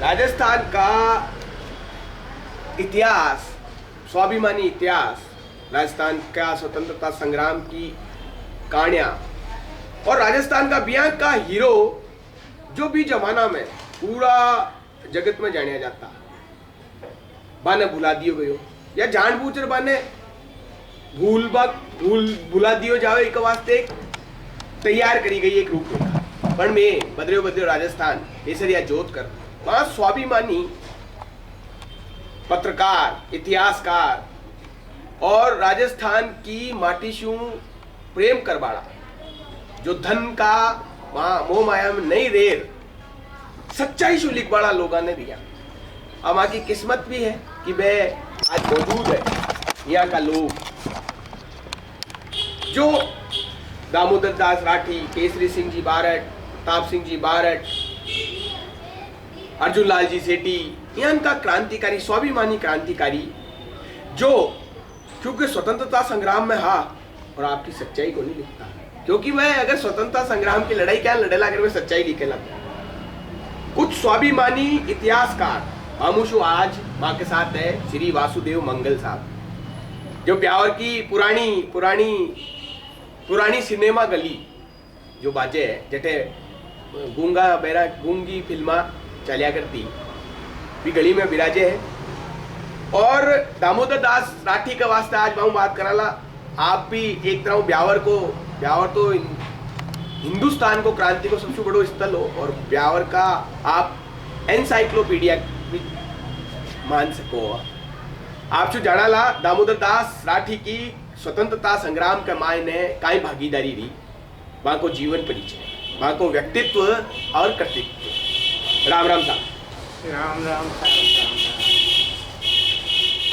राजस्थान का इतिहास, स्वाभिमानी इतिहास, राजस्थान का स्वतंत्रता संग्राम की कहानियां और राजस्थान का बिहार का हीरो जो भी जमाना में पूरा जगत में जाना जाता बाने भुला दियो गयो या जानबूझकर बाने भुला दियो जावे एक वास्ते एक तैयार करी गई एक रूपरेखा पण में बदरियो राजस्थान केसरिया जोत कर वहां स्वाभिमानी पत्रकार, इतिहासकार और राजस्थान की माटी शू प्रेम करवाड़ा जो धन का मोह माया में नहीं रेर सच्चाई शू लिखवाड़ा लोगों ने दिया। अब वहां की किस्मत भी है कि वह आज मौजूद है। यहाँ का लोग जो दामोदर दास राठी, केसरी सिंह जी बारठ, प्रताप सिंह जी बारठ, अर्जुन लाल जी सेठी, यहाँ का क्रांतिकारी, स्वाभिमानी क्रांतिकारी जो क्योंकि स्वतंत्रता संग्राम में हा और आपकी सच्चाई को नहीं लिखता, क्योंकि वह अगर स्वतंत्रता संग्राम की लड़ाई क्या लड़ेला अगर वह सच्चाई लिखेला। कुछ स्वाभिमानी इतिहासकार हमशु आज माँ के साथ है श्री वासुदेव मंगल साहब, जो ब्यावर की पुरानी सिनेमा गली जो बाजे है जटे गूंगा बेरा गूंगी फिल्मा चलिया करती भी गली में विराजे है। और दामोदर दास राठी का वास्ते आज मैं बात कराला। आप भी एक तरह ब्यावर तो हिंदुस्तान को क्रांति को सबसे बड़ो स्थल हो और ब्यावर का आप एनसाइक्लोपीडिया भी मान सको। आप जो जानाला दामोदर दास राठी की स्वतंत्रता संग्राम के मायने काई भागीदारी रही, वहां को जीवन परिचय, वहां को व्यक्तित्व और कर्तृत्व। राम राम साहब। राम राम साहब।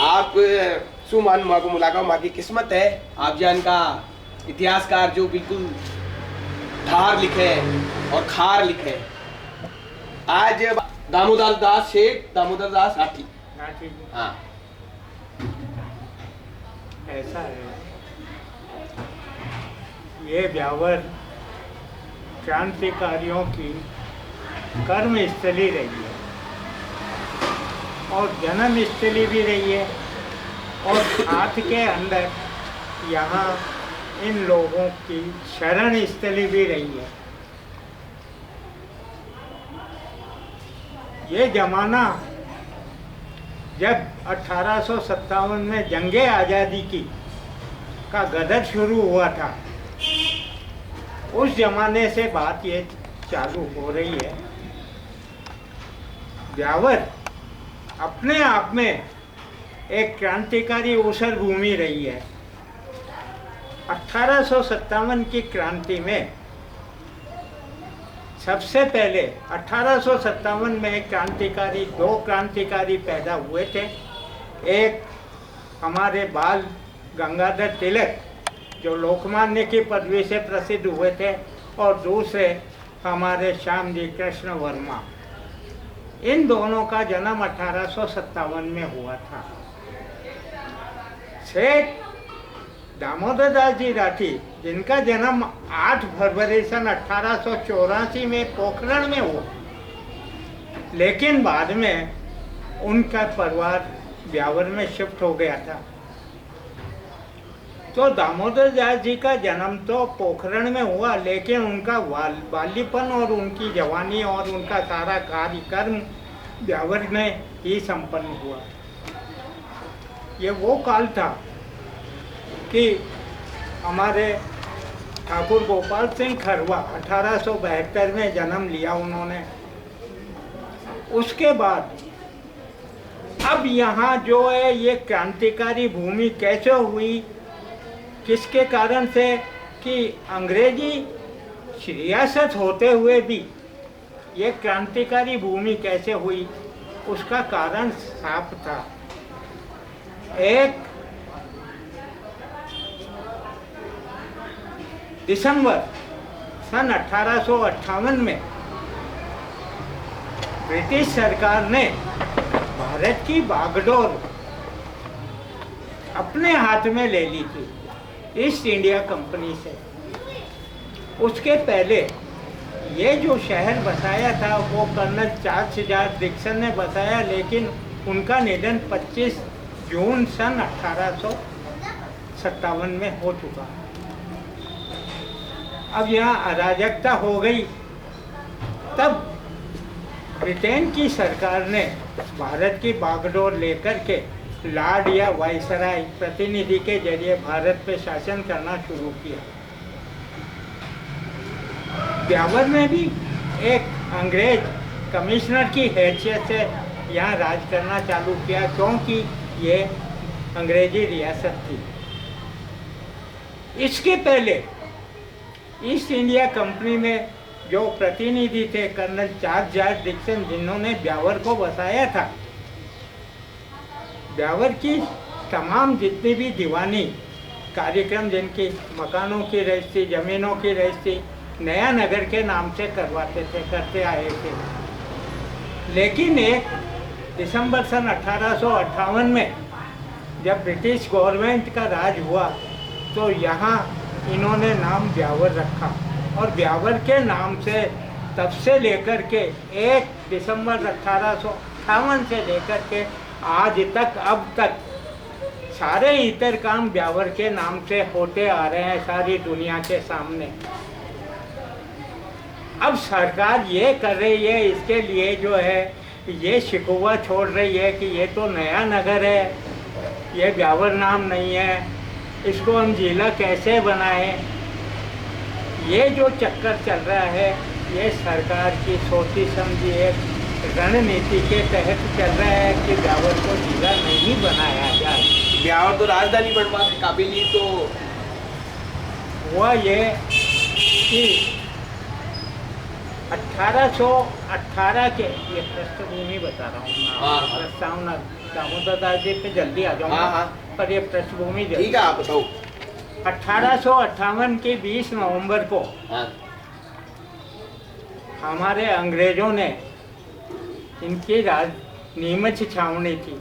आप शू मान माँ को मुलाकात माँ की किस्मत है। आप जान का इतिहासकार जो बिल्कुल धार लिखे और खार लिखे। आज दामोदर दास शेठ, दामोदर दास राठी। हाँ ऐसा है, ये ब्यावर क्रांतिकारियों की कर्म स्थली रही है और जन्म स्थली भी रही है और हाथ के अंदर यहाँ इन लोगों की शरण स्थली भी रही है। ये जमाना जब 1857 में जंगे आज़ादी की का गदर शुरू हुआ था, उस जमाने से बात ये चालू हो रही है। ब्यावर अपने आप में एक क्रांतिकारी ऊसर भूमि रही है। 1857 की क्रांति में सबसे पहले 1857 में दो क्रांतिकारी पैदा हुए थे। एक हमारे बाल गंगाधर तिलक जो लोकमान्य की पदवी से प्रसिद्ध हुए थे और दूसरे हमारे श्याम जी कृष्ण वर्मा। इन दोनों का जन्म 1857 में हुआ था। सेठ दामोदर दास जी राठी जिनका जन्म 8 फरवरी सन 1884 में पोखरण में हुआ, लेकिन बाद में उनका परिवार ब्यावर में शिफ्ट हो गया था। तो दामोदर दास जी का जन्म तो पोखरण में हुआ, लेकिन उनका बाल्यपन और उनकी जवानी और उनका सारा कार्यक्रम ब्यावर में ही संपन्न हुआ। ये वो काल था कि हमारे ठाकुर गोपाल सिंह खरवा 1872 में जन्म लिया उन्होंने। उसके बाद अब यहाँ जो है ये क्रांतिकारी भूमि कैसे हुई, किसके कारण से कि अंग्रेजी रियासत होते हुए भी ये क्रांतिकारी भूमि कैसे हुई, उसका कारण साफ था। एक दिसंबर सन 1858 में ब्रिटिश सरकार ने भारत की बागडोर अपने हाथ में ले ली थी ईस्ट इंडिया कंपनी से। उसके पहले ये जो शहर बसाया था वो कर्नल चार्ल्स डिक्सन ने बसाया, लेकिन उनका निधन 25 जून सन 1857 में हो चुका। अब यहाँ अराजकता हो गई, तब ब्रिटेन की सरकार ने भारत की बागडोर लेकर के लॉर्ड या वायसराय प्रतिनिधि के जरिए भारत पे शासन करना शुरू किया। ब्यावर ने भी एक अंग्रेज कमिश्नर की हैसियत से यहाँ राज करना चालू किया, क्योंकि ये अंग्रेजी रियासत थी। इसके पहले ईस्ट इंडिया कंपनी में जो प्रतिनिधि थे कर्नल चार्ल्स डिक्सन, जिन्होंने ब्यावर को बसाया था, ब्यावर की तमाम जितनी भी दीवानी कार्यक्रम, जिनकी मकानों की रजिस्ट्री, ज़मीनों की रजिस्ट्री नया नगर के नाम से करते आए थे। लेकिन 1 दिसंबर सन 1858 में जब ब्रिटिश गवर्नमेंट का राज हुआ तो यहाँ इन्होंने नाम ब्यावर रखा, और ब्यावर के नाम से तब से लेकर के 1 दिसंबर 1858 से लेकर के आज तक, अब तक सारे इतर काम ब्यावर के नाम से होते आ रहे हैं सारी दुनिया के सामने। अब सरकार ये कर रही है, इसके लिए जो है ये शिकवा छोड़ रही है कि ये तो नया नगर है, ये ब्यावर नाम नहीं है, इसको हम जिला कैसे बनाएं। ये जो चक्कर चल रहा है ये सरकार की सोची समझी एक रणनीति के तहत चल रहा है कि ब्यावर को जिला नहीं बनाया जाए। ब्यावर तो राजधानी बनवा के काबिल ही तो हुआ ये कि 1818 के, ये पृष्ठभूमि बता रहा हूँ मैं, प्रस्तावना दामोदर दास जी पे जल्दी आ जाऊँगा, पर ये पृष्ठभूमि ठीक है, आप बताओ। 1858 के 20 नवंबर को हमारे अंग्रेजों ने, इनकी नीमच छावनी थी,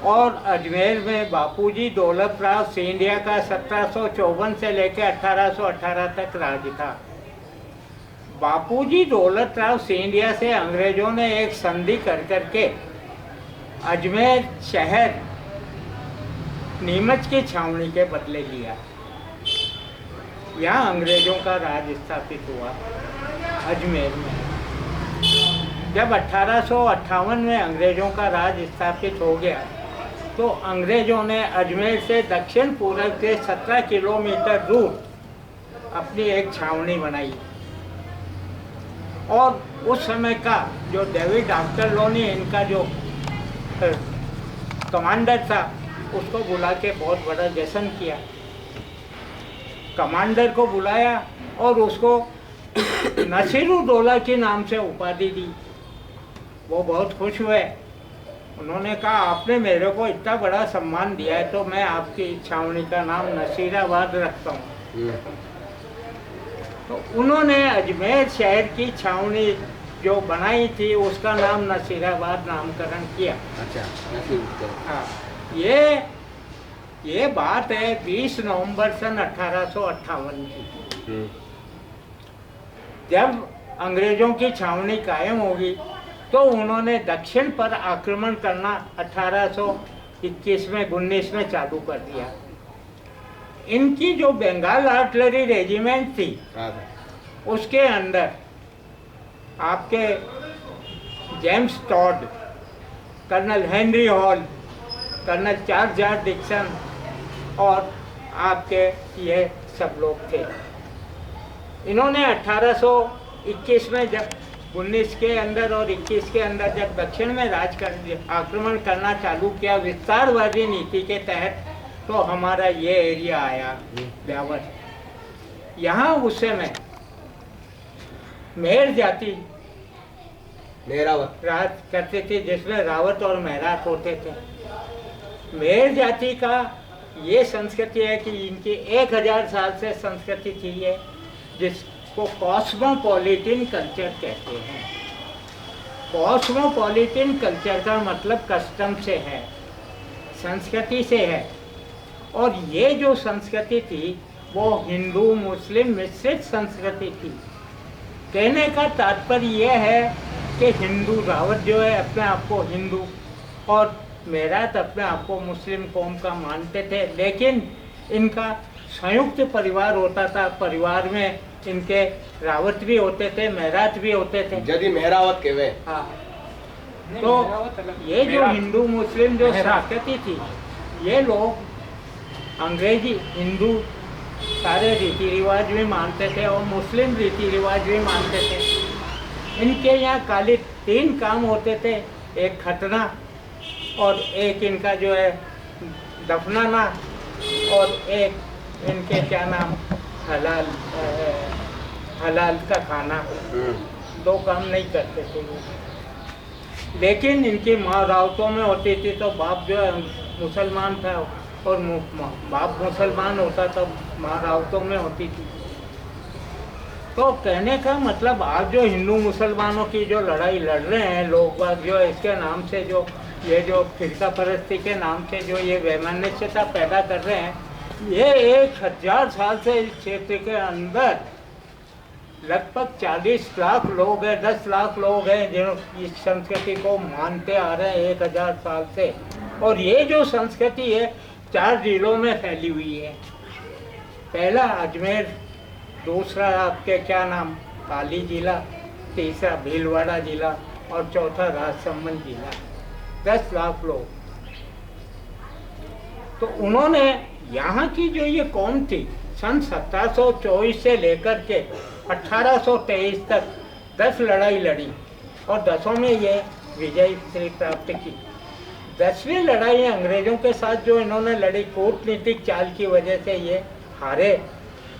और अजमेर में बापूजी दौलतराव सिंधिया का 1754 से लेकर 1818 तक राज था। बापूजी दौलतराव सिंधिया से अंग्रेजों ने एक संधि कर करके अजमेर शहर नीमच की छावनी के बदले लिया। यहाँ अंग्रेजों का राज स्थापित हुआ अजमेर में। जब 1858 में अंग्रेजों का राज स्थापित हो गया तो अंग्रेजों ने अजमेर से दक्षिण पूर्व के 17 किलोमीटर दूर अपनी एक छावनी बनाई, और उस समय का जो डेविड आफ्टरलोनी इनका जो कमांडर था, उसको बुला के बहुत बड़ा जश्न किया। कमांडर को बुलाया और उसको नसीरुद्दौला के नाम से उपाधि दी। वो बहुत खुश हुए। उन्होंने कहा आपने मेरे को इतना बड़ा सम्मान दिया है तो मैं आपकी छावनी का नाम नसीराबाद रखता हूँ। तो उन्होंने अजमेर शहर की छावनी जो बनाई थी उसका नाम नसीराबाद नामकरण किया। अच्छा, हाँ, ये बात है 20 नवंबर सन 1858 की। जब अंग्रेजों की छावनी कायम होगी तो उन्होंने दक्षिण पर आक्रमण करना 1821 में 19 में चालू कर दिया। इनकी जो बंगाल आर्टिलरी रेजिमेंट थी उसके अंदर आपके James Tod, colonel Henry Hall, colonel Charles Dixon और आपके ये सब लोग थे। इन्होंने 1821 में जब 19 के अंदर और 21 के अंदर जब दक्षिण में आक्रमण करना चालू किया विस्तारवादी नीति के तहत, तो हमारा ये एरिया आया ब्यावर। यहाँ उस समय मेहर जाति राज करते थे, जिसमें रावत और मेहरात होते थे। मेहर जाति का ये संस्कृति है कि इनकी 1000 साल से संस्कृति थी ये, जिसको कॉस्मोपॉलिटन कल्चर कहते हैं। कॉस्मोपॉलिटन कल्चर का मतलब कस्टम से है, संस्कृति से है। और ये जो संस्कृति थी वो हिंदू मुस्लिम मिश्रित संस्कृति थी। कहने का तात्पर्य यह है कि हिंदू रावत जो है अपने आप को हिंदू और मेरात अपने आप को मुस्लिम कौम का मानते थे, लेकिन इनका संयुक्त परिवार होता था। परिवार में इनके रावत भी होते थे, मेरात भी होते थे। जदी मेहरावत कहवे। हाँ, तो ये जो हिंदू मुस्लिम जो संस्कृति थी, ये लोग अंग्रेजी हिंदू सारे रीति रिवाज भी मानते थे और मुस्लिम रीति रिवाज भी मानते थे। इनके यहाँ खाली 3 काम होते थे, एक खतना और एक इनका जो है दफनाना और एक इनके क्या नाम हलाल का खाना। 2 काम नहीं करते थे वो। लेकिन इनकी माँ रावतों में होती थी तो बाप जो है मुसलमान था और बाप मुसलमान होता तो माँ रावतों में होती थी। तो कहने का मतलब आज जो हिंदू मुसलमानों की जो लड़ाई लड़ रहे हैं लोग बाग, जो इसके नाम से जो ये जो फिरका परस्ती के नाम से जो ये वैमनस्यता पैदा कर रहे हैं, ये 1000 साल से इस क्षेत्र के अंदर लगभग 40 लाख लोग हैं, 10 लाख लोग हैं जो इस संस्कृति को मानते आ रहे हैं 1000 साल से। और ये जो संस्कृति है 4 जिलों में फैली हुई है। पहला अजमेर, दूसरा आपके क्या नाम पाली जिला, तीसरा भीलवाड़ा जिला और चौथा राजसमंद जिला। 10 लाख लोग। तो उन्होंने यहाँ की जो ये कौम थी सन 1724 से लेकर के 1823 तक 10 लड़ाई लड़ी और 10 में ये विजय श्री प्राप्त की। 10वीं लड़ाई अंग्रेजों के साथ जो इन्होंने लड़ी, कूटनीतिक चाल की वजह से ये हारे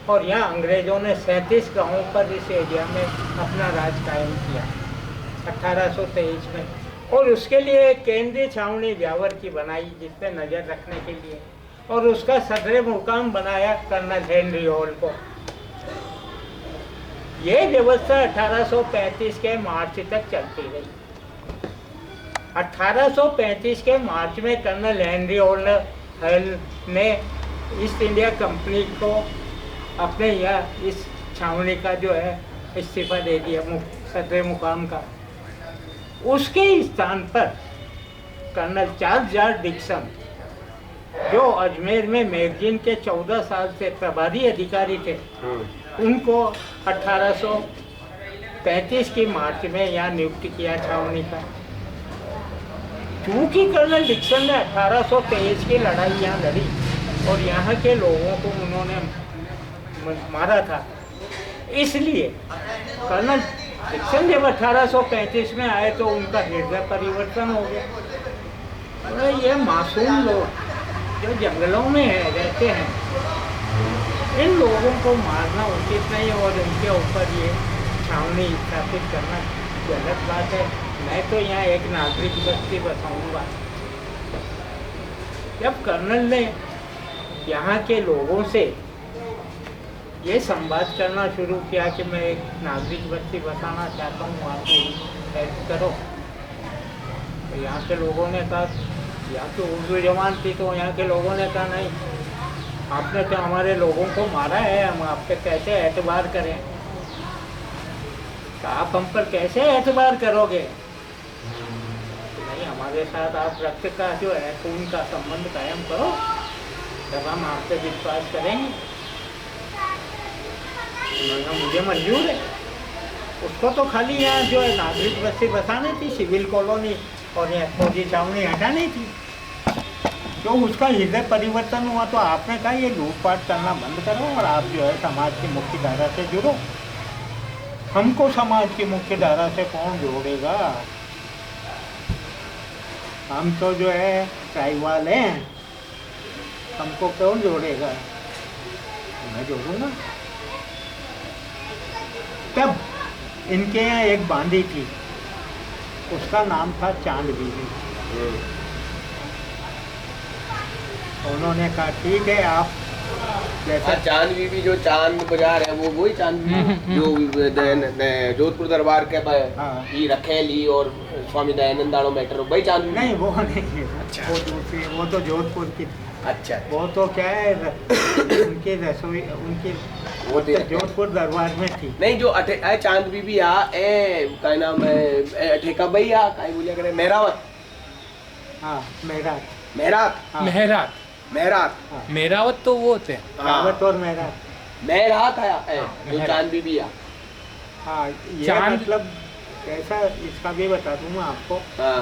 और यहाँ अंग्रेजों ने 37 गांवों पर इस एरिया में अपना राज कायम किया 1823 में। और उसके लिए एक केंद्रीय छावनी ब्यावर की बनाई जिस पे नज़र रखने के लिए, और उसका सदर मुकाम बनाया कर्नल हेनरी हॉल को। ये व्यवस्था 1835 के मार्च तक चलती रही। 1835 के मार्च में कर्नल हेनरी हॉल ने ईस्ट इंडिया कंपनी को अपने यहाँ इस छावनी का जो है इस्तीफा दे दिया सदर मुकाम का। उसके स्थान पर कर्नल चार्ल्स जॉर्ज डिक्सन, जो अजमेर में मैगजीन के 14 साल से प्रभारी अधिकारी थे, उनको 1835 की मार्च में यहाँ नियुक्त किया छावनी का। क्योंकि कर्नल डिक्सन ने 1823 की लड़ाई यहाँ लड़ी और यहाँ के लोगों को उन्होंने मारा था, इसलिए कर्नल डिक्सन जब 1835 में आए तो उनका हृदय परिवर्तन हो गया। और ये मासूम लोग जो जंगलों में रहते हैं, इन लोगों को मारना उचित नहीं और इनके ऊपर ये छावनी स्थापित करना गलत बात है। मैं तो यहाँ एक नागरिक बस्ती बसाऊंगा। जब कर्नल ने यहाँ के लोगों से ये संवाद करना शुरू किया कि मैं एक नागरिक बस्ती बसाना चाहता हूँ, आप हेल्प करो, तो यहाँ के लोगों ने कहा, यहाँ की उर्दू जवान थी तो यहाँ के लोगों ने कहा नहीं, आपने तो हमारे लोगों को मारा है, हम आप पे कैसे एतबार करें, तो आप हम पर कैसे एतबार करोगे? नहीं, हमारे साथ आप रक्त का जो है खून का संबंध कायम करो, तब हम आप पे विश्वास करेंगे। मुझे मंजूर है। उसको तो खाली यहाँ जो है नागरिक बस्ती बसानी थी, सिविल कॉलोनी और यहाँ फौजी छावनी हटानी थी। तो उसका हृदय परिवर्तन हुआ तो आपने कहा ये लूटपाट करना बंद करो और आप जो है समाज की मुख्य धारा से जुड़ो। हमको समाज की मुख्य धारा से कौन जोड़ेगा? हम तो जो है ट्राइबल हैं, हमको कौन जोड़ेगा? मैं जोड़ूंगा। तब इनके यहाँ एक बांदी थी, उसका नाम था चांद बीबी। उन्होंने कहा ठीक है, आप जैसा चांद बीबी जो चांद बाजार है वो वही चांद बीबी जो जोधपुर दरबार के ये रखेली और स्वामी दयानंद दाड़ो मैटर वही चांद बीबी? नहीं, वो नहीं, वो दूसरी, वो तो जोधपुर की। अच्छा वो तो क्या है उनकी रसोई उनकी वो तो जोधपुर दरबार में थी। नहीं जो चांद बीबी आ ए का नाम है ठेका भाई आ काय बोलिया करे मेहरावत हाँ मेरा मेहरात हाँ। मेहरात मेहरात हाँ। मेहरावत तो वो होते हैं। कावत और मेरा मेहरात है जो मेहरात। चांद बीबी आ हाँ ये चांद- मतलब कैसा इसका भी बता दूँ मैं आपको। हाँ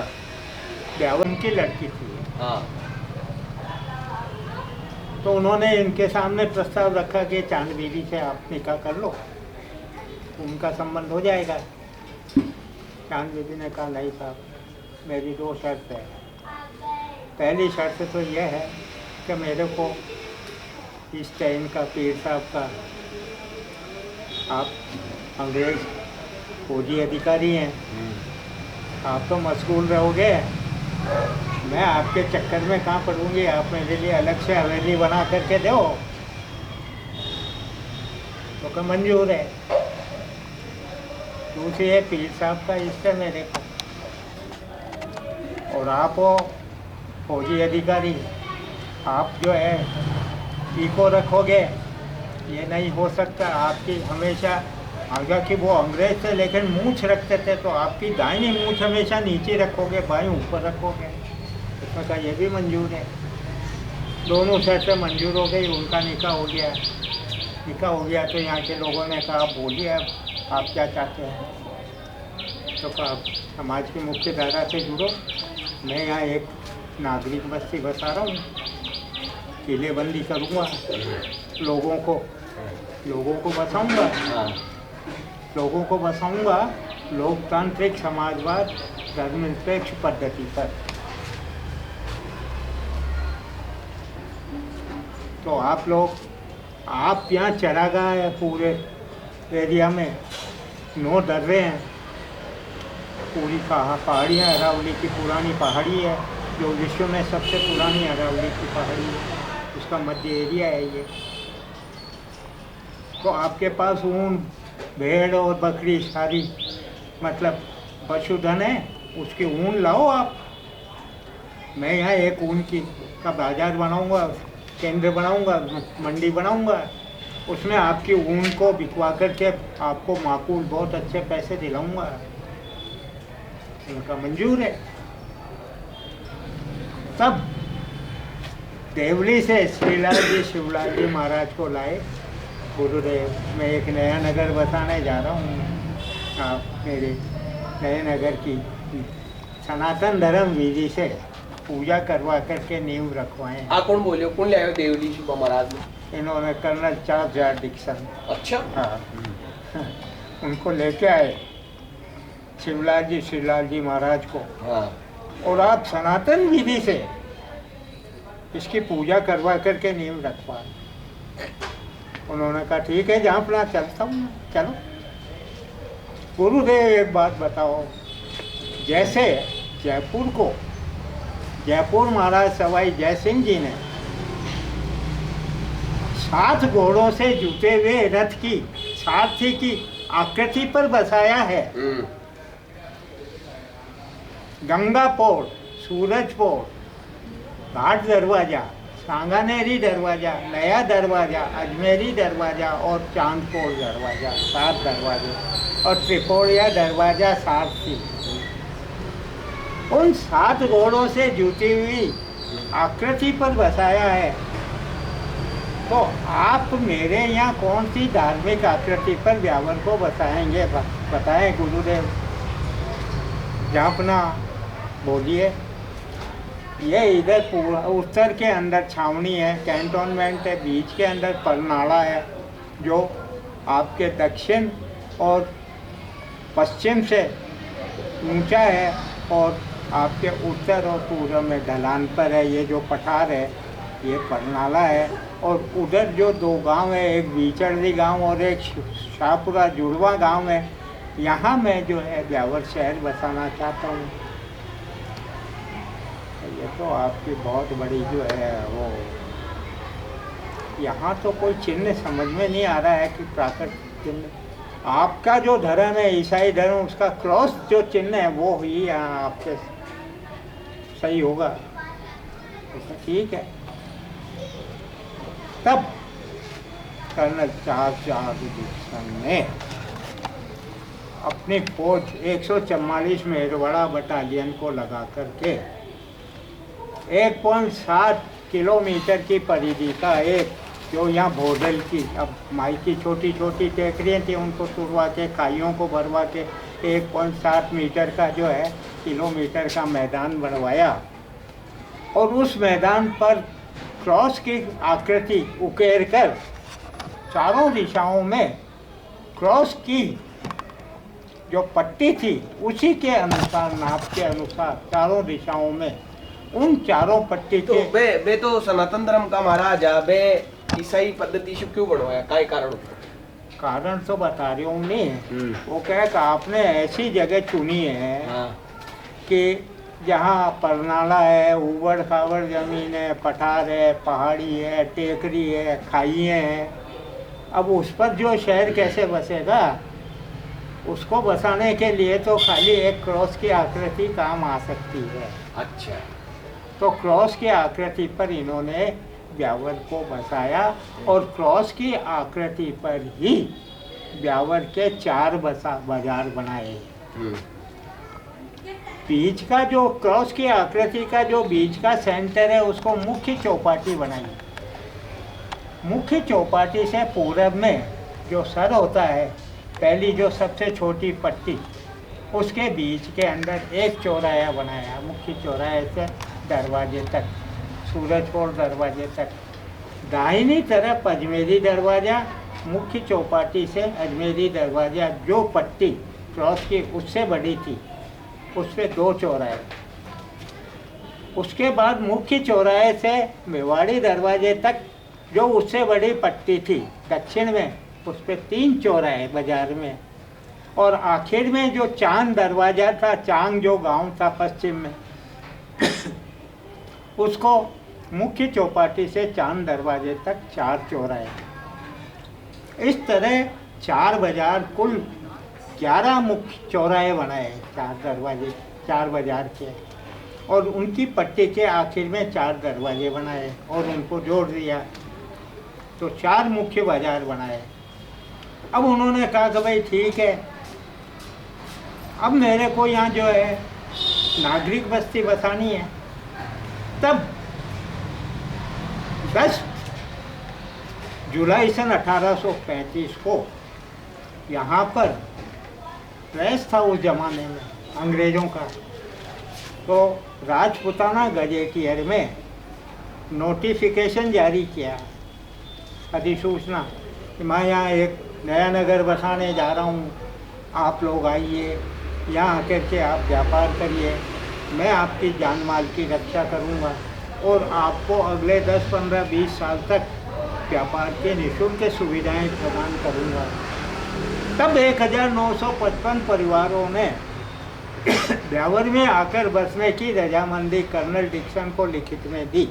ब्यावन की लड़की थी हाँ तो उन्होंने इनके सामने प्रस्ताव रखा कि चांद बीबी से आप निकाह कर लो, उनका संबंध हो जाएगा। चांद बीबी ने कहा नहीं साहब, मेरी दो शर्त है। पहली शर्त तो यह है कि मेरे को इस टाइम का पीर साहब का आप अंग्रेज फौजी अधिकारी हैं, आप तो मशगूल रहोगे, मैं आपके चक्कर में कहाँ पड़ूंगी, आप मेरे लिए अलग से हवेली बना करके दो तो क्या मंजूर है। दूसरी है पीर साहब का इष्ट है मेरे को, और आप हो फौजी अधिकारी, आप जो है इको रखोगे, ये नहीं हो सकता। आपकी हमेशा आगे कि वो अंग्रेज थे लेकिन मूंछ रखते थे, तो आपकी दाहिनी मूंछ हमेशा नीचे रखोगे, बाएं ऊपर रखोगे। उसमें कहा ये भी मंजूर है। दोनों शर्तें मंजूर हो गई, उनका निकाह हो गया। निकाह हो गया तो यहाँ के लोगों ने कहा बोलिए अब आप क्या चाहते हैं। तो कहा समाज की मुख्य धारा से जुड़ो, मैं यहाँ एक नागरिक बस्ती बसा रहा हूँ, किलेबंदी करूँगा, लोगों को बसाऊँगा, लोगों को बसाऊँगा लोकतांत्रिक समाजवाद धर्मनिरपेक्ष पद्धति पर। तो आप लोग आप यहाँ चरागाह है पूरे एरिया में, नो डर रहे हैं। पूरी पहाड़ियाँ अरावली की पुरानी पहाड़ी है, जो विश्व में सबसे पुरानी अरावली की पहाड़ी है, उसका मध्य एरिया है ये। तो आपके पास ऊन भेड़ और बकरी सारी मतलब पशुधन है, उसकी ऊन लाओ आप। मैं यहाँ एक ऊन की का बाजार बनाऊंगा, केंद्र बनाऊंगा, मंडी बनाऊंगा, उसमें आपकी ऊन को बिकवा करके आपको माकूल बहुत अच्छे पैसे दिलाऊंगा। उनका मंजूर है। तब देवली से श्रीलाल जी शिवलाल जी महाराज को लाए, गुरुदेव मैं एक नया नगर बसाने जा रहा हूँ, आप मेरे नए नगर की सनातन धर्म विधि से पूजा करवा करके नींव रखवाएं। कौन बोले, कौन ले आयो देवली शिव महाराज में? इन्होंने कर्नल चार्ल्स जॉर्ज डिक्सन, अच्छा हाँ उनको लेके आए शिवलाल जी श्रीलाल जी महाराज को, हाँ और आप सनातन विधि से इसकी पूजा करवा करके नींव रखवाएं। उन्होंने कहा ठीक है जहाँ अपना चलता हूँ, चलो। गुरुदेव एक बात बताओ, जैसे जयपुर महाराज सवाई जयसिंह जी ने 7 घोड़ों से जुटे हुए रथ की सारथी की आकृति पर बसाया है। गंगा पोर्ट, सूरज पोर्ट, घाट दरवाजा, सांगानेरी दरवाजा, नया दरवाजा, अजमेरी दरवाजा और चांदपोर दरवाजा, 7 दरवाजे, और त्रिकोणिया दरवाजा सारथी। उन 7 घोड़ों से जुटी हुई आकृति पर बसाया है। तो आप मेरे यहाँ कौन सी धार्मिक आकृति पर ब्यावर को बसाएंगे, बताएं गुरुदेव। जापना बोलिए। ये इधर उत्तर के अंदर छावनी है, कैंटोनमेंट है, बीच के अंदर परनाड़ा है, जो आपके दक्षिण और पश्चिम से ऊंचा है, और आपके उत्तर और पूर्व में ढलान पर है। ये जो पठार है ये परनाला है, और उधर जो 2 गांव है, एक बीचड़ी गांव और एक शाहपुरा जुड़वा गांव है, यहाँ मैं जो है ब्यावर शहर बसाना चाहता हूँ। ये तो आपकी बहुत बड़ी जो है वो, यहाँ तो कोई चिन्ह समझ में नहीं आ रहा है कि प्राकृतिक चिन्ह। आपका जो धर्म है ईसाई धर्म, उसका क्रॉस जो चिन्ह है वो ही यहाँ आपके सही होगा। तो ठीक है, तब कर्नल चार्ल्स डिक्सन ने अपनी फौज 144 मेरवाड़ा बटालियन को लगा करके 1.7 किलोमीटर की परिधि का एक, जो यहाँ भोडल की, अब माई की छोटी छोटी टेकरियाँ थी, उनको तुड़वा के खाइयों को भरवा के 1.7 मीटर का जो है किलोमीटर का मैदान बनवाया। और उस मैदान पर क्रॉस की आकृति उकेर कर चारों दिशाओं में क्रॉस की जो पट्टी थी उसी के अनुसार, नाप के अनुसार चारों दिशाओं में उन चारों पट्टी तो के बे तो सनातन धर्म का महाराज बे ईसाई पद्धति से क्यों बनवाया, काय कारण? कारण तो बता रही हूँ नहीं, वो कहे कि आपने ऐसी जगह चुनी है कि जहाँ परनाला है, उबड़ खाबड़ जमीन है, पठार है, पहाड़ी है, टेकरी है, खाइयाँ हैं। अब उस पर जो शहर कैसे बसेगा? उसको बसाने के लिए तो खाली एक क्रॉस की आकृति काम आ सकती है। अच्छा, तो क्रॉस की आकृति पर इन्होंने ब्यावर को बसाया और क्रॉस की आकृति पर ही ब्यावर के 4 बाजार बनाए। बीच का जो क्रॉस की आकृति का जो बीच का सेंटर है उसको मुख्य चौपाटी बनाई। मुख्य चौपाटी से पूरब में जो सर होता है, पहली जो सबसे छोटी पट्टी, उसके बीच के अंदर एक चौराहा बनाया। मुख्य चौराहे से दरवाजे तक, सूरजपुर दरवाजे तक। दाहिनी तरफ अजमेरी दरवाज़ा, मुख्य चौपाटी से अजमेरी दरवाज़ा, जो पट्टी क्रॉस की उससे बड़ी थी, उस पर 2 चौराहे। उसके बाद मुख्य चौराहे से मेवाड़ी दरवाजे तक जो उससे बड़ी पट्टी थी दक्षिण में, उस पर 3 चौराहे बाजार में। और आखिर में जो चांद दरवाज़ा था, चांग जो गांव था पश्चिम में, उसको मुख्य चौपाटी से चांद दरवाजे तक 4 चौराहे। इस तरह 4 बाजार, कुल 11 मुख्य चौराहे बनाए, 4 दरवाजे 4 बाजार के, और उनकी पट्टी के आखिर में 4 दरवाजे बनाए और उनको जोड़ दिया, तो 4 मुख्य बाजार बनाए। अब उन्होंने कहा कि भाई ठीक है, अब मेरे को यहाँ जो है नागरिक बस्ती बसानी है। तब 10 जुलाई सन 1835 को यहाँ पर प्रेस था उस जमाने में अंग्रेज़ों का, तो राजपुताना गजेटियर में नोटिफिकेशन जारी किया, अधिसूचना, कि मैं यहाँ एक नया नगर बसाने जा रहा हूँ, आप लोग आइए, यहाँ आकर के आप व्यापार करिए, मैं आपकी जान माल की रक्षा करूँगा और आपको अगले 10, 15, 20 साल तक व्यापार के निःशुल्क सुविधाएं प्रदान करूँगा। तब 1955 परिवारों ने ब्यावर में आकर बसने की रजामंदी कर्नल डिक्सन को लिखित में दी।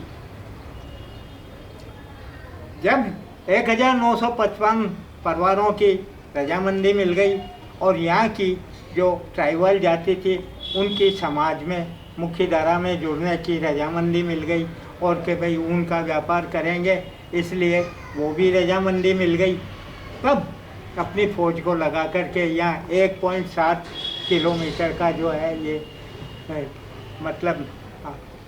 जब 1955 परिवारों की रजामंदी मिल गई और यहाँ की जो ट्राइबल जाति थी उनकी समाज में मुख्य धारा में जुड़ने की रजामंदी मिल गई, और कि भाई उनका व्यापार करेंगे, इसलिए वो भी रजामंदी मिल गई। तब अपनी फौज को लगा करके यहाँ 1.7 किलोमीटर का जो है ये मतलब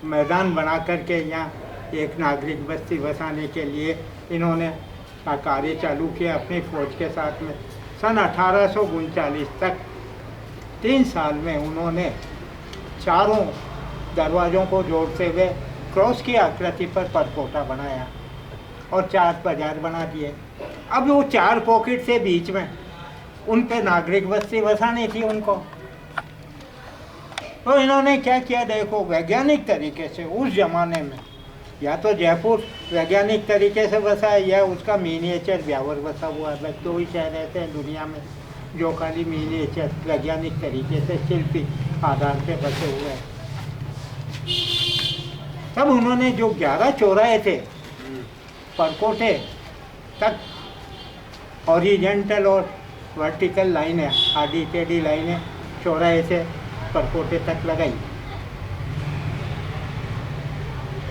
मैदान बना करके यहाँ एक नागरिक बस्ती बसाने के लिए इन्होंने कार्य चालू किया अपनी फौज के साथ में। सन 1839 तक 3 साल में उन्होंने चारों दरवाज़ों को जोड़ते हुए क्रॉस की आकृति पर परकोटा बनाया और 4 बाजार बना दिए। अब वो 4 पॉकेट से बीच में उन पे नागरिक बस्ती बसानी थी उनको, तो इन्होंने क्या किया देखो, वैज्ञानिक तरीके से उस ज़माने में या तो जयपुर वैज्ञानिक तरीके से बसा है या उसका मिनिएचर ब्यावर बसा हुआ है। बस 2 ही शहर रहते हैं दुनिया में जो खाली मिनिएचर वैज्ञानिक तरीके से शिल्पी आधार पे बसे हुए हैं। तब उन्होंने जो 11 चौराहे थे परकोटे तक, हॉरिजेंटल और वर्टिकल लाइनें, आडी टेढ़ी लाइनें चौराहे से परकोटे तक लगाई।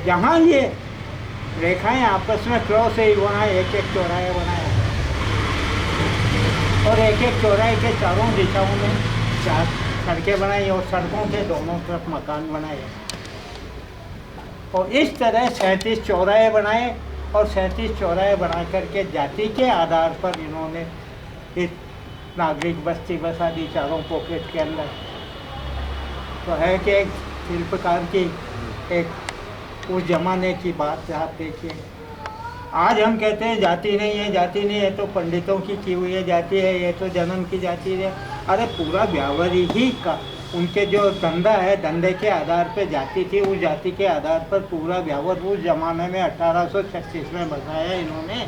जहाँ ये रेखाएं आपस में क्रॉस ही वहाँ एक एक चौराहे बनाया और एक एक चौराहे के चारों दिशाओं में 4 सड़कें बनाई और सड़कों के दोनों तरफ मकान बनाए और इस तरह 37 चौराहे बनाए और 37 चौराहे बना करके जाति के आधार पर इन्होंने इस नागरिक बस्ती बसा दी चारों पॉकेट के अंदर। तो है कि एक शिल्पकार की एक उस जमाने की बात आप देखिए। आज हम कहते हैं जाति नहीं है, जाति नहीं है, तो पंडितों की हुई है जाति है, ये तो जन्म की जाति है। अरे पूरा व्यावहारी ही का उनके जो धंधा है, धंधे के आधार पे जाति थी, उस जाति के आधार पर पूरा व्यावहार उस जमाने में 1836 में बसाया इन्होंने।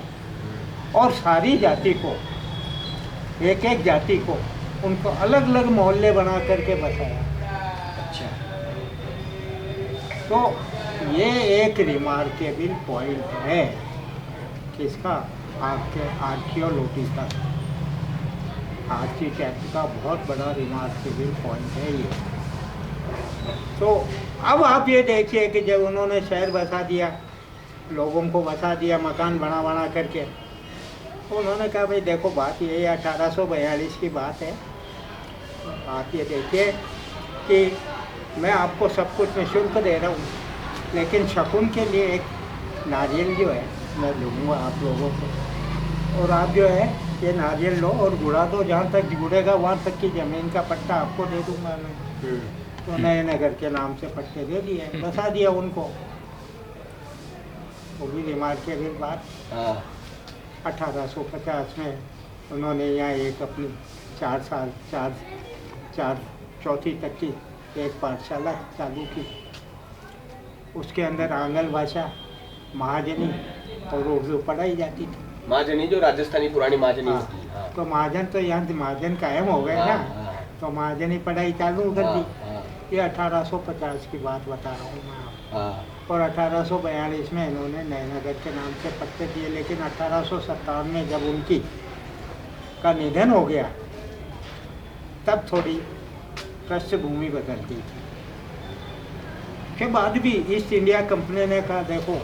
और सारी जाति को, एक एक जाति को उनको अलग अलग मोहल्ले बना करके बसाया। अच्छा, तो ये एक रिमार्केबल पॉइंट है किसका, आपके आर्कियोलॉजी का, आर्किटेक्ट का बहुत बड़ा रिमार्केबल पॉइंट है ये। तो अब आप ये देखिए कि जब उन्होंने शहर बसा दिया, लोगों को बसा दिया मकान बना बना करके, तो उन्होंने कहा भाई देखो बात ये 1842 की बात है। आप ये देखिए कि मैं आपको सब कुछ निःशुल्क दे रहा हूँ, लेकिन शकुन के लिए एक नारियल जो है मैं लूँगा आप लोगों को, और आप जो है ये नारियल लो और गुड़ा दो, जहाँ तक गुड़ेगा वहाँ तक की ज़मीन का पट्टा आपको दे दूँगा मैं। तो नए नगर के नाम से पट्टे दे दिए, बसा दिया उनको। वो भी रिमार्केबल बात। 1850 में उन्होंने यहाँ एक अपनी 4 साल 4 चौथी तक की एक पाठशाला चालू की। उसके अंदर आंग्ल भाषा, महाजनी और उर्दू पढ़ाई जाती थी। महाजनी जो राजस्थानी पुरानी महाजनी हाँ, होती है। हाँ। तो महाजन तो यहाँ महाजन कायम हो गए ना, तो महाजनी पढ़ाई चालू कर दी। ये 1850 की बात बता रहा हूँ मैं आपको। और 1842 में इन्होंने नयनगर के नाम से पट्टे दिए, लेकिन 1857 में जब उनकी का निधन हो गया तब थोड़ी पृष्ठभूमि बदल गई। के बाद भी ईस्ट इंडिया कंपनी ने कहा देखो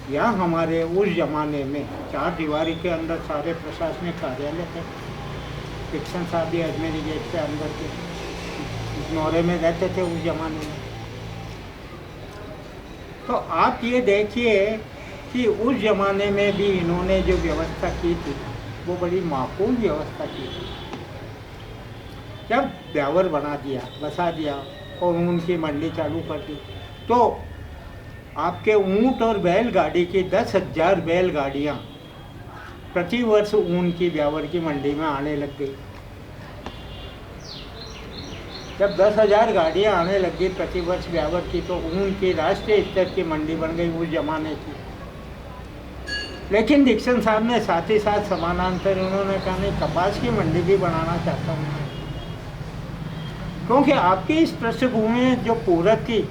यहाँ हमारे उस जमाने में 4 दीवारी के अंदर सारे प्रशासनिक कार्यालय थे। डिक्सन साहब भी अजमेरी गेट के अंदर के नौरे में रहते थे उस जमाने में। तो आप ये देखिए कि उस जमाने में भी इन्होंने जो व्यवस्था की थी वो बड़ी माकूल व्यवस्था की थी। जब ब्यावर बना दिया, बसा दिया और उनकी मंडी चालू कर दी, तो आपके ऊंट और बैलगाड़ी की 10,000 बैलगाड़ियाँ प्रति वर्ष ऊन की ब्यावर की मंडी में आने लग गई। जब 10,000 गाड़ियाँ आने लग गई प्रति वर्ष ब्यावर की, तो ऊन की राष्ट्रीय स्तर की मंडी बन गई उस जमाने की। लेकिन डिक्सन साहब ने साथ ही साथ समानांतर उन्होंने कहा नहीं, कपास की मंडी भी बनाना चाहता हूँ मैं, क्योंकि आपकी इस पृष्ठभूमि में जो पूरब की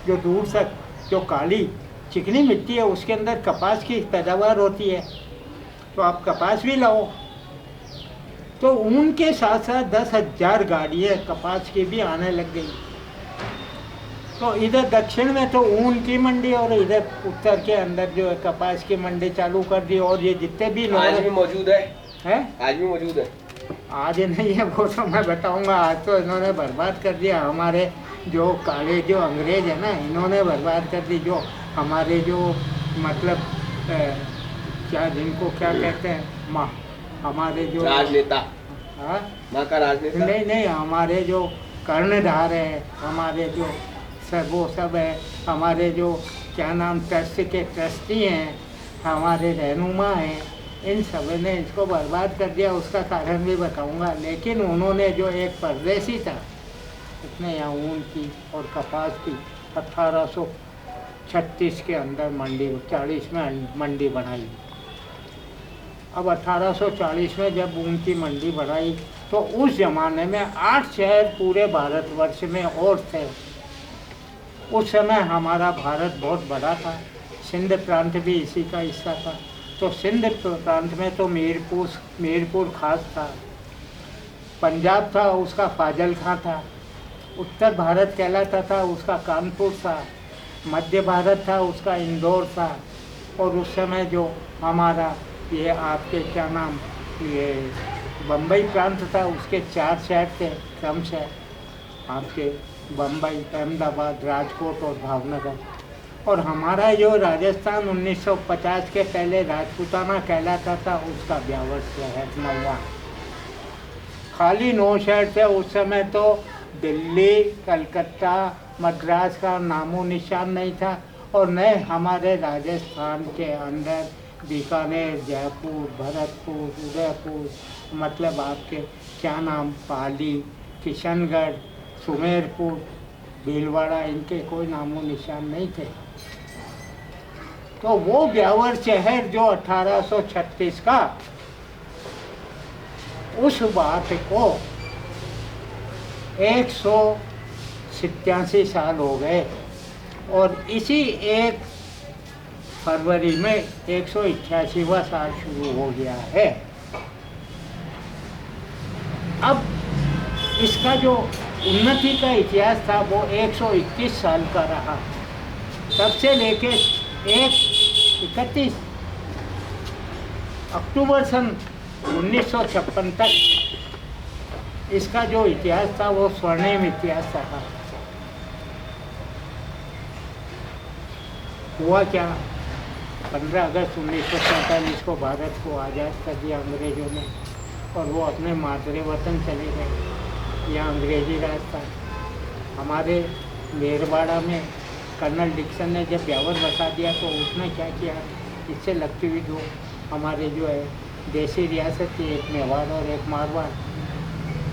जो दूर तक जो काली चिकनी मिट्टी है उसके अंदर कपास की पैदावार होती है, तो आप कपास भी लाओ। तो ऊन के साथ साथ 10,000 गाड़ियाँ कपास की भी आने लग गई। तो इधर दक्षिण में तो ऊन की मंडी और इधर उत्तर के अंदर जो है कपास की मंडी चालू कर दी। और ये जितने भी लोग आज भी मौजूद है, हैं? आज भी मौजूद है। आज नहीं है वो तो मैं बताऊंगा। आज तो इन्होंने बर्बाद कर दिया। हमारे जो काले जो अंग्रेज है ना, इन्होंने बर्बाद कर दी। जो हमारे जो मतलब क्या जिनको क्या कहते हैं माँ, हमारे जो राजनेता, हाँ माँ का राजनेता नहीं, हमारे जो कर्णधार है, हमारे जो सब वो सब है, हमारे जो क्या नाम ट्रस्ट के ट्रस्टी हैं, हमारे रहनुमा हैं, इन सब ने इसको बर्बाद कर दिया। उसका कारण भी बताऊंगा। लेकिन उन्होंने जो एक परदेसी था उसने यहाँ ऊन की और कपास की 1836 के अंदर मंडी 40 में मंडी बनाई। अब 1840 में जब ऊन की मंडी बनाई तो उस ज़माने में 8 शहर पूरे भारतवर्ष में और थे। उस समय हमारा भारत बहुत बड़ा था, सिंध प्रांत भी इसी का हिस्सा था। तो सिंध प्रांत में तो मीरपुर खास था, पंजाब था उसका फाजल खां था, उत्तर भारत कहलाता था उसका कानपुर था, मध्य भारत था उसका इंदौर था, और उस समय जो हमारा ये आपके क्या नाम, ये बम्बई प्रांत था, उसके 4 शहर थे क्रमशः, आपके बम्बई, अहमदाबाद, राजकोट और भावनगर। और हमारा जो राजस्थान 1950 के पहले राजपूताना कहलाता था, उसका ब्यावर शहर 9वां। खाली 9 शहर थे उस समय। तो दिल्ली, कलकत्ता, मद्रास का नामो निशान नहीं था। और न हमारे राजस्थान के अंदर बीकानेर, जयपुर, भरतपुर, उदयपुर, मतलब आपके क्या नाम, पाली, किशनगढ़, सुमेरपुर, भीलवाड़ा, इनके कोई नामो निशान नहीं थे। तो वो ब्यावर शहर जो 1836 का, उस बात को 187 साल हो गए और इसी 1 फरवरी में 188वां साल शुरू हो गया है। अब इसका जो उन्नति का इतिहास था वो 121 साल का रहा, तब से लेके 31 अक्टूबर सन 1956 तक इसका जो इतिहास था वो स्वर्णिम इतिहास रहा। हुआ क्या, 15 अगस्त 1947 को भारत को आज़ाद कर दिया अंग्रेज़ों ने और वो अपने मातृ वतन चले गए। यहाँ अंग्रेजी राज था। हमारे मेरवाड़ा में कर्नल डिक्सन ने जब ब्यावर बसा दिया तो उसने क्या किया, इससे लगती हुई जो हमारे जो है देसी रियासत थी, एक मेवाड़ और एक मारवाड़,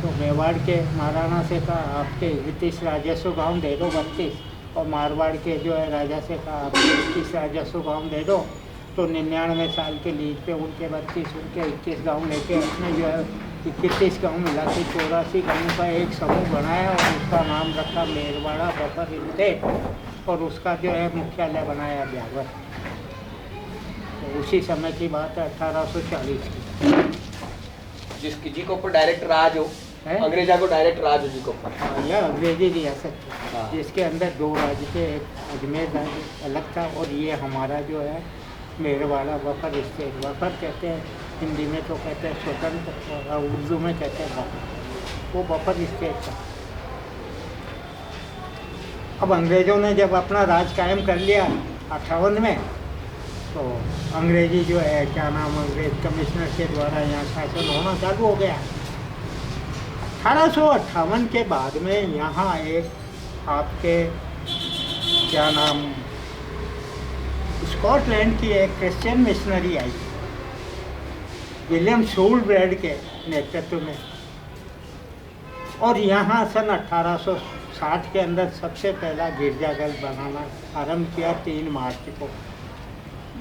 तो मेवाड़ के महाराणा से कहा आपके 31 राजस्व गाँव दे दो 32, और मारवाड़ के जो है राजा से कहा आपके 21 राजस्व गाँव दे दो। तो 99 साल के लीज पे उनके 32, उनके 21 गाँव लेके अपने जो है 31 गाँव मिला के 84 गाँव का एक समूह बनाया और उसका नाम रखा मेरवाड़ा बफर स्टेट और उसका जो है मुख्यालय बनाया ब्यावर। तो उसी समय की बात है 1840 की। जिसकी जी के ऊपर डायरेक्ट राज हो, अंग्रेजा को डायरेक्ट राज हो जी के ऊपर। यह अंग्रेजी रियासत थी हाँ। जिसके अंदर 2 राज्य थे, एक अजमेर राज्य अलग था और ये हमारा जो है मेरवाड़ा बफर स्टेट। बफर कहते हैं हिंदी में, तो कहते हैं स्वतंत्र, और उर्दू में कहते हैं बफर। वो बफर स्टेट था। अब अंग्रेज़ों ने जब अपना राज कायम कर लिया 58 में, तो अंग्रेजी जो है क्या नाम, अंग्रेज कमिश्नर के द्वारा यहाँ शासन होना चालू हो गया। 1858 के बाद में यहाँ एक आपके क्या नाम, स्कॉटलैंड की एक क्रिश्चियन मिशनरी आई विलियम शूलब्रेड के नेतृत्व में, और यहाँ सन 1860 के अंदर सबसे पहला गिरजाघर बनाना आरंभ किया। 3 मार्च को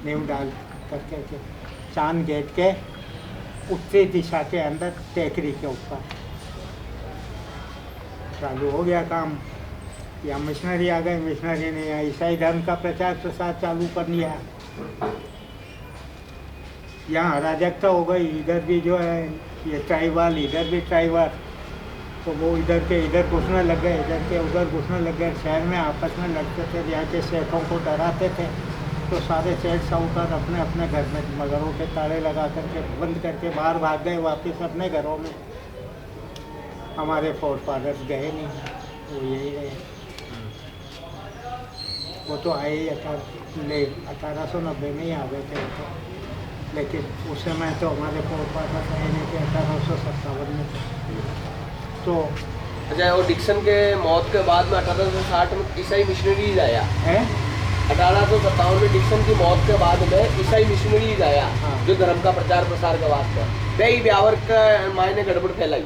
नींव डाल करके के चांद गेट के उत्तरी दिशा के अंदर टेकरी के ऊपर चालू हो गया काम। या मिशनरी आ गए, मिशनरी ने यहाँ ईसाई धर्म का प्रचार प्रसार चालू कर लिया। यहाँ अराजकता हो गई, इधर भी जो है ये ट्राइबल, इधर भी ट्राइबल, तो वो इधर के इधर घुसने लग गए, इधर के उधर घुसने लग गए। शहर में आपस में लड़ते थे, यहाँ के सेठों को डराते थे, तो सारे सेठ साहूकार अपने अपने घर में मगरों के ताले लगा करके बंद करके बाहर भाग गए वापस अपने घरों में। हमारे फोर फादर्स गए नहीं, वो यही रहे। वो तो आए ही 1890 में ही आ गए थे तो, लेकिन उस समय तो हमारे फोर फादर्स आए नहीं थे, 1857 में तो। अच्छा, और डिक्सन के मौत के बाद में 1860 में ईसाई मिशनरीज आया है। 1857 में डिक्सन की मौत के बाद में ईसाई मिशनरीज आया। हाँ। जो धर्म का प्रचार प्रसार के वास्ते वही ब्यावर का मायने गड़बड़ फैलाई,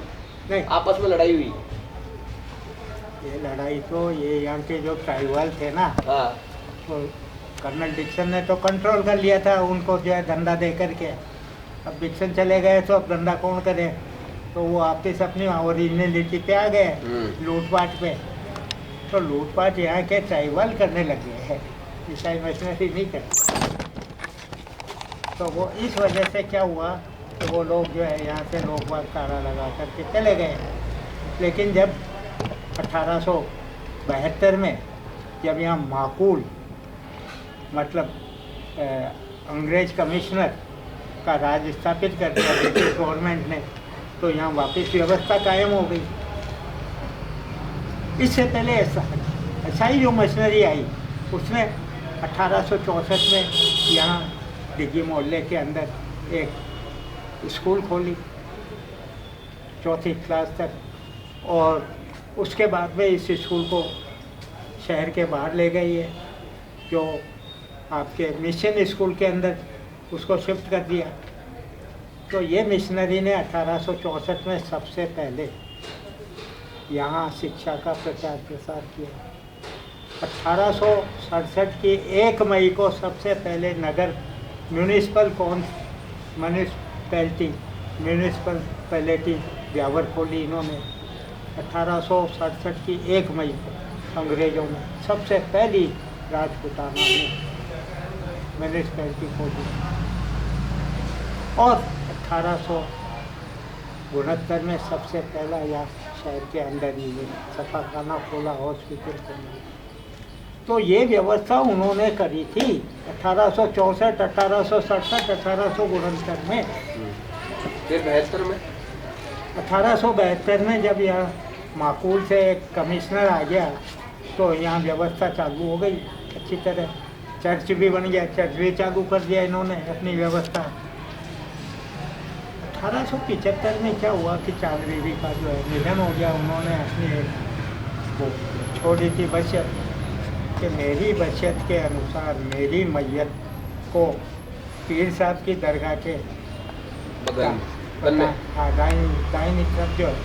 नहीं आपस में लड़ाई हुई। ये लड़ाई तो ये यहाँ के जो ट्राइबल थे ना, हाँ। तो कर्नल डिक्सन ने तो कंट्रोल कर लिया था उनको जो है धंधा दे करके। अब डिक्सन चले गए तो अब धंधा कौन करे, तो वो वापस अपनी ओरिजिनलिटी पे आ गए, लूटपाट पे। तो लूटपाट यहाँ के ट्राइबल करने लगे हैं, ईसाई मिशनरी नहीं करते। तो वो इस वजह से क्या हुआ कि वो लोग जो है यहाँ से लोग बाग ताला लगा करके चले गए। लेकिन जब 1872 में जब यहाँ माकूल मतलब अंग्रेज कमिश्नर का राज स्थापित कर दिया ब्रिटिश गवर्नमेंट ने, तो यहाँ वापस व्यवस्था कायम हो गई। इससे पहले ऐसा ही जो मशीनरी आई उसने 1864 में यहाँ डिग्गी मोहल्ले के अंदर एक स्कूल खोली 4वीं क्लास तक, और उसके बाद में इस स्कूल को शहर के बाहर ले गई है, जो आपके मिशन स्कूल के अंदर उसको शिफ्ट कर दिया। तो ये मिशनरी ने 1864 में सबसे पहले यहाँ शिक्षा का प्रचार प्रसार किया। 1867 की 1 मई को सबसे पहले नगर म्यूनिसिपैलिटी ब्यावर खोली इन्होंने। 1867 की 1 मई को अंग्रेज़ों ने सबसे पहली राजपूताना में म्यूनिसिपैलिटी खोली, और 1869 में सबसे पहला यहाँ शहर के अंदर ही सफाखाना खोला, हॉस्पिटल खोला। तो ये व्यवस्था उन्होंने करी थी 1864, 1867, 1869 में। फिर 72 में 1872 में जब यहाँ माकूल से एक कमिश्नर आ गया तो यहाँ व्यवस्था चालू हो गई अच्छी तरह। चर्च भी बन गया, चर्च भी चालू कर दिया इन्होंने अपनी व्यवस्था। 1875 में क्या हुआ कि चांद बीबी का जो है निधन हो गया। उन्होंने अपनी वो छोड़ी थी बचत कि मेरी बचत के अनुसार मेरी मैयत को पीर साहब की दरगाह के दाहिनी तरफ जो है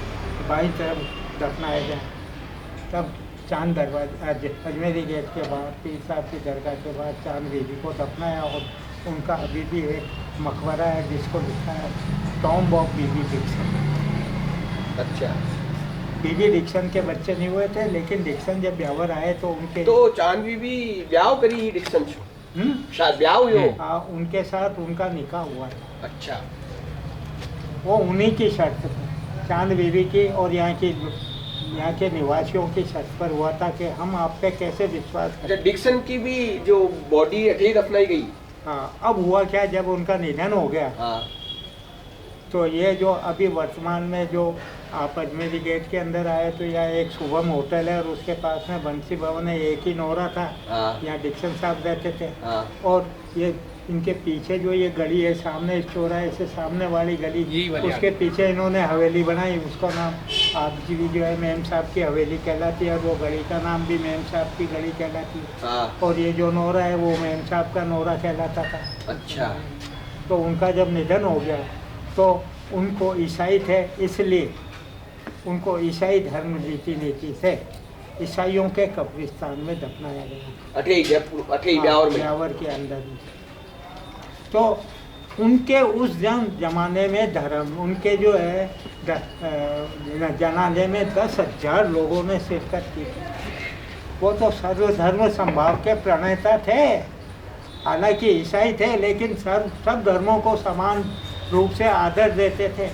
बाईं तरफ दफनाया जाए। तब चांद दरवाजा अजमेरी गेट के बाद पीर साहब की दरगाह के बाद चांद बीबी को दफनाया, और उनका अभी भी एक मकबरा है जिसको लिखा है टॉम्ब ऑफ बीबी डिक्सन। अच्छा, बीबी डिक्सन के बच्चे नहीं हुए थे, लेकिन डिक्सन जब ब्यावर आए तो उनके तो चांद बीबी ब्याह करी डिक्सन से शायद ब्याह हुई हो। हाँ, उनके साथ उनका निकाह हुआ है। अच्छा, वो उन्हीं की शर्त पर चांद बीबी की और यहाँ के निवासियों की शर्त पर हुआ था कि हम आप पे कैसे विश्वास करें। डिक्सन की भी जो बॉडी अकेली दफनाई गई। हाँ, अब हुआ क्या, जब उनका निधन हो गया हाँ, तो ये जो अभी वर्तमान में जो आप अजमेरी गेट के अंदर आए तो यहाँ एक शुभम होटल है और उसके पास में बंसी भवन है, एक ही नोरा था। हाँ, यहाँ डिक्सन साहब रहते थे। हाँ, और ये इनके पीछे जो ये गली है सामने इस चौराहे से सामने वाली गली, उसके पीछे इन्होंने हवेली बनाई। उसका नाम आप जी जो है मेम साहब की हवेली कहलाती है, और वो गली का नाम भी मेम साहब की गली कहलाती है। हाँ, और ये जो नोरा है वो मेम साहब का नोरा कहलाता था। अच्छा, तो उनका जब निधन हो गया तो उनको ईसाई थे, इसलिए उनको ईसाई धर्म रीति नीति से ईसाइयों के कब्रिस्तान में दफनाया गया, ब्यावर के अंदर। तो उनके उस जमाने में धर्म उनके जो है जनाजे में 10,000 लोगों ने शिरकत की थी। वो तो सर्वधर्म संभाव के प्रणेता थे। हालांकि ईसाई थे लेकिन सब धर्मों को समान रूप से आदर देते थे।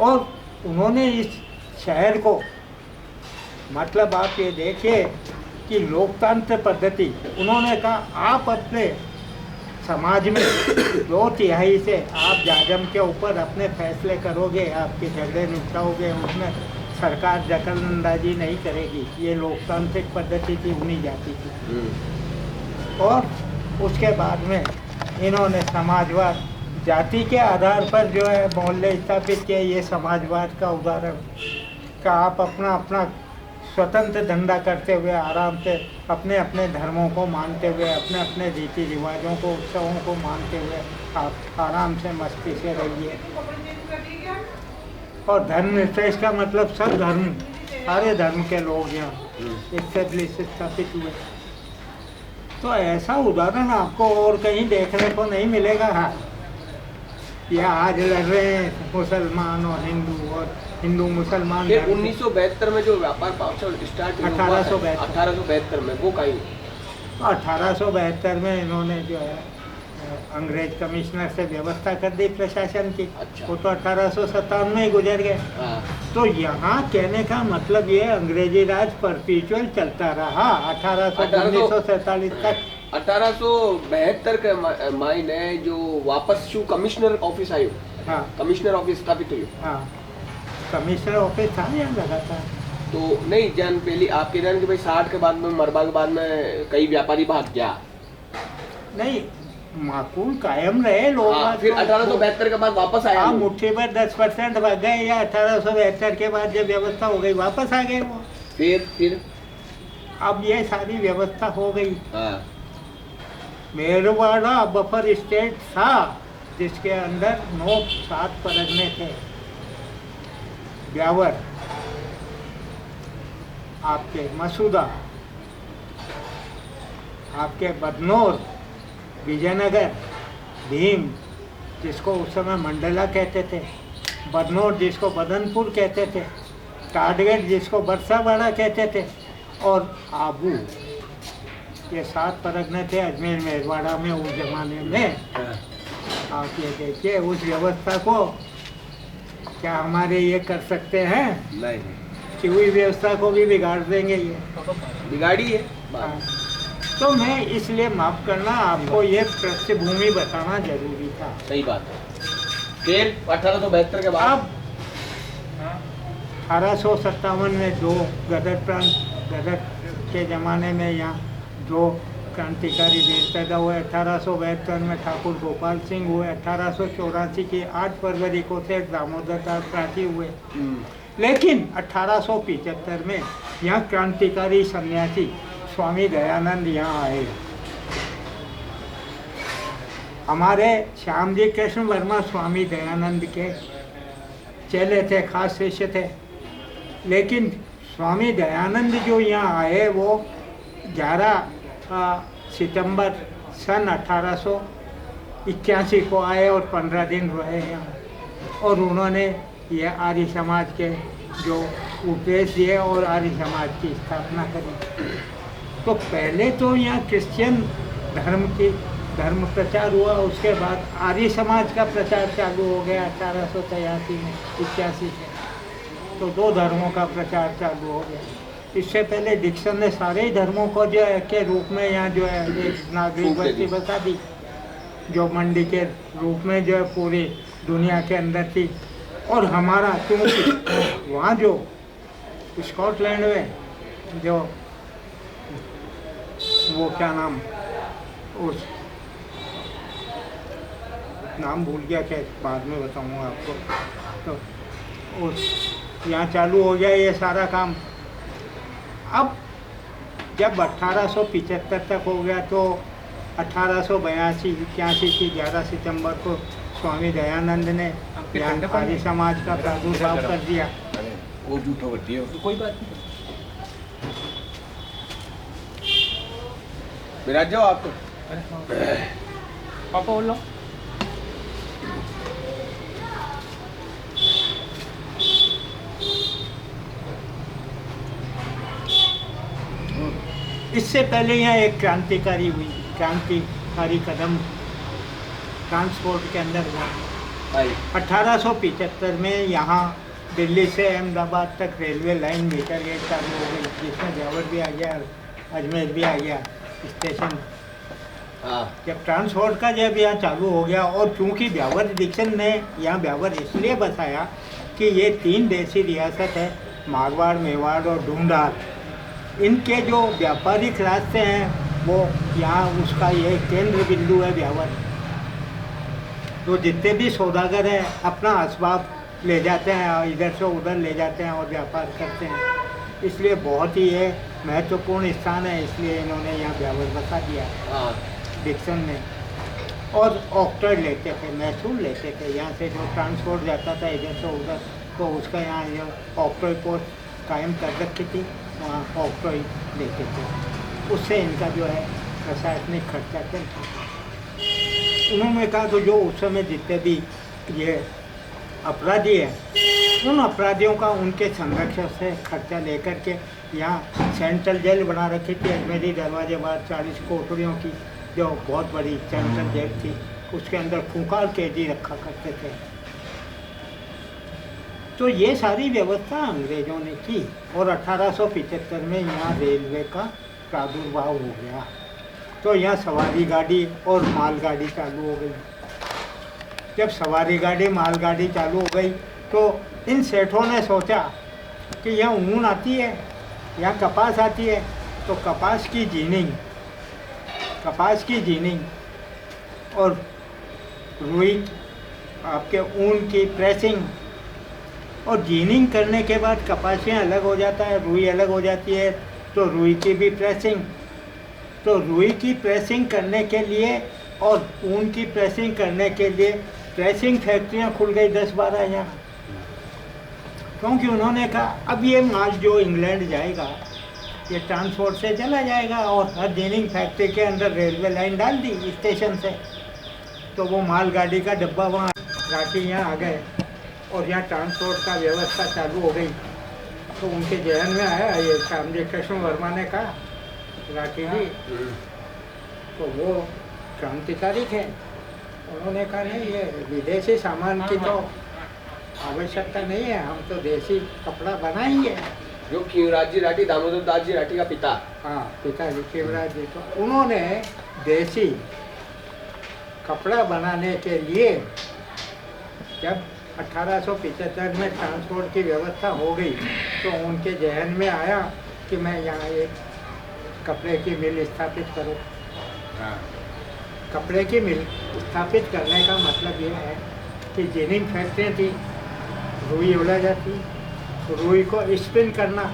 और उन्होंने इस शहर को, मतलब आप ये देखिए कि लोकतंत्र पद्धति, उन्होंने कहा आप अपने समाज में 2/3 से आप जाजम के ऊपर अपने फैसले करोगे, आपके झगड़े निपटाओगे, उसमें सरकार दखलंदाजी नहीं करेगी। ये लोकतांत्रिक पद्धति थी, उन्हीं जाती थी। और उसके बाद में इन्होंने समाजवाद, जाति के आधार पर जो है मोहल्ले स्थापित किए। ये समाजवाद का उदाहरण का आप अपना स्वतंत्र धंधा करते हुए आराम से अपने अपने धर्मों को मानते हुए, अपने अपने रीति रिवाजों को, उत्सवों को मानते हुए आप आराम से मस्ती से रहिए। और धर्म निरपेक्ष का मतलब सब धर्म, सारे धर्म के लोग यहाँ स्टेब्लिश स्थापित हुए। तो ऐसा उदाहरण आपको और कहीं देखने को नहीं मिलेगा। हाँ, यह आज लड़ रहे हैं मुसलमान और हिंदू, और हिंदू मुसलमान। फिर 1972 में जो व्यापार पार्षद स्टार्ट हुआ 1872 1872 में, वो कहीं 1872 में इन्होंने जो है अंग्रेज कमिश्नर से व्यवस्था कर दी प्रशासन की। अच्छा। वो तो 1857 में ही गुजर गए। हाँ। तो यहाँ कहने का मतलब ये अंग्रेजी राज परपीचुअल चलता रहा 1947 तक। 1872 के मायने जो वापस शू कमिश्नर ऑफिस आयो। हाँ कमिश्नर ऑफिस स्थापित हुई। हाँ, कमिश्नर ऑफिस था यहाँ लगातार। तो नहीं जान पहली आप कह रहे हैं कि भाई 60 के बाद में मरबा के बाद में कई व्यापारी भाग गया। नहीं, माकूल कायम रहे लोग। हाँ, फिर 1872 के बाद वापस आया। हाँ, लोग। मुट्ठी पर 10% भाग गए, या 1872 के बाद जब व्यवस्था हो गई वापस आ गए वो। फिर अब ये सारी व्यवस्था हो गई। हाँ। मेरवाड़ा बफर स्टेट था जिसके अंदर 7 परगने थे। ब्यावर, आपके मसूदा, आपके बदनौर, विजयनगर, भीम जिसको उस समय मंडला कहते थे, बदनौर जिसको बदनपुर कहते थे, टाटगढ़ जिसको बरसावाड़ा कहते थे, और आबू। ये 7 परगने थे अजमेर मेरवाड़ा में उस जमाने में। आप ये देखिए उस व्यवस्था को क्या हमारे ये कर सकते हैं? नहीं कि हुई व्यवस्था को भी बिगाड़ देंगे ये। बिगाड़ी है। हाँ। तो मैं इसलिए माफ करना, आपको ये पृष्ठभूमि बताना जरूरी था। सही बात है। फिर 1872 के बाद अब 1857 में 2 गदर के ज़माने में यहाँ 2 क्रांतिकारी वीर पैदा हुए। 1872 में ठाकुर गोपाल सिंह हुए। 1884 की 8 फरवरी को सेठ दामोदर दास प्राची हुए। लेकिन 1875 में यहाँ क्रांतिकारी सन्यासी स्वामी दयानंद यहाँ आए। हमारे श्याम जी कृष्ण वर्मा स्वामी दयानंद के चेले थे, खास शिष्य थे। लेकिन स्वामी दयानंद जो यहाँ आए वो 11 सितंबर सन 1881 को आए और 15 दिन रहे यहाँ। और उन्होंने ये आर्य समाज के जो उपदेश दिए और आर्य समाज की स्थापना करी। तो पहले तो यहाँ क्रिश्चियन धर्म प्रचार हुआ, उसके बाद आर्य समाज का प्रचार चालू हो गया 1883 में 81 से। तो 2 धर्मों का प्रचार चालू हो गया। इससे पहले डिक्सन ने सारे ही धर्मों को जो है के रूप में यहाँ जो है एक नागरिक बस्ती बसा दी, जो मंडी के रूप में जो है पूरी दुनिया के अंदर थी। और हमारा क्योंकि वहाँ जो स्कॉटलैंड में जो वो क्या नाम, उस नाम भूल गया, क्या बाद में बताऊँगा आपको। तो उस यहाँ चालू हो गया ये सारा काम। अब जब 1875 तक हो गया तो 1882-81 की 11 सितंबर को स्वामी दयानंद ने यहाँ आर्य समाज का प्रादुर्भाव कर दिया। वो झूठो बट्टी है, कोई बात नहीं। विराज जाओ आप तो। पापा बोल लो। इससे पहले यहाँ एक क्रांतिकारी कदम ट्रांसपोर्ट के अंदर हुआ। 1875 में यहाँ दिल्ली से अहमदाबाद तक रेलवे लाइन मीटर गेज चालू हो गई, जिसमें ब्यावर भी आ गया, अजमेर भी आ गया स्टेशन। जब ट्रांसपोर्ट का जब यहाँ चालू हो गया, और चूँकि ब्यावर डिक्सन ने यहाँ ब्यावर इसलिए बसाया कि ये 3 देशी रियासत है, मारवाड़, मेवाड़ और ढूंढार। इनके जो व्यापारिक रास्ते हैं वो यहाँ उसका ये केंद्र बिंदु है ब्यावर। तो जितने भी सौदागर हैं अपना असबाब ले जाते हैं और इधर से उधर ले जाते हैं और व्यापार करते हैं। इसलिए बहुत ही ये महत्वपूर्ण स्थान है, इसलिए इन्होंने यहाँ ब्यावर बसा दिया डिक्सन ने। और ऑक्टर लेते थे, महसूल लेते थे यहाँ से, जो ट्रांसपोर्ट जाता था इधर से उधर, तो उसका यहाँ ऑक्टर पोस्ट कायम कर रखी थी, वहाँ ऑक्टर लेते थे। उससे इनका जो है प्रशासनिक खर्चा चलता था। उन्होंने कहा तो जो उस समय जितने भी ये अपराधी हैं, उन अपराधियों का उनके संरक्षण से खर्चा लेकर के यहाँ सेंट्रल जेल बना रखी थी अजमेरी दरवाजे बाहर 40 कोठरियों की, जो बहुत बड़ी सेंट्रल जेल थी, उसके अंदर खूंखार कैदी रखा करते थे। तो ये सारी व्यवस्था अंग्रेजों ने की और 1875 में यहाँ रेलवे का प्रादुर्भाव हो गया। तो यहाँ सवारी गाड़ी और मालगाड़ी चालू हो गई। जब सवारी गाड़ी मालगाड़ी चालू हो गई तो इन सेठों ने सोचा कि यहाँ ऊन आती है, यहाँ कपास आती है, तो कपास की जीनिंग और रुई आपके ऊन की प्रेसिंग और जीनिंग करने के बाद कपासियाँ अलग हो जाता है, रुई अलग हो जाती है, तो रुई की भी प्रेसिंग। तो रुई की प्रेसिंग करने के लिए और ऊन की प्रेसिंग करने के लिए प्रेसिंग फैक्ट्रियाँ खुल गई 10-12 यहाँ, क्योंकि उन्होंने कहा अब ये माल जो इंग्लैंड जाएगा ये ट्रांसपोर्ट से चला जाएगा, और हर जीनिंग फैक्ट्री के अंदर रेलवे लाइन डाल दी स्टेशन से, तो वो मालगाड़ी का डब्बा वहाँ राखी यहाँ आ गए और यहाँ ट्रांसपोर्ट का व्यवस्था चालू हो गई। तो उनके जहन में आया, ये श्यामजी कृष्ण वर्मा ने कहा राठी जी, तो वो क्रांतिकारी थे, उन्होंने कहा नहीं ये विदेशी सामान की तो आवश्यकता नहीं है, हम तो देसी कपड़ा बनाएंगे। जो खीवराज जी राठी, दामोदर दास जी राठी का पिता, हाँ पिताजी खीवराज जी, तो उन्होंने देसी कपड़ा बनाने के लिए जब 1875 में ट्रांसपोर्ट की व्यवस्था हो गई तो उनके जहन में आया कि मैं यहाँ एक कपड़े की मिल स्थापित करूँ। कपड़े की मिल स्थापित करने का मतलब ये है कि जिनिंग फैक्ट्रियाँ थी, रुई उड़ा जाती, रुई को स्पिन करना,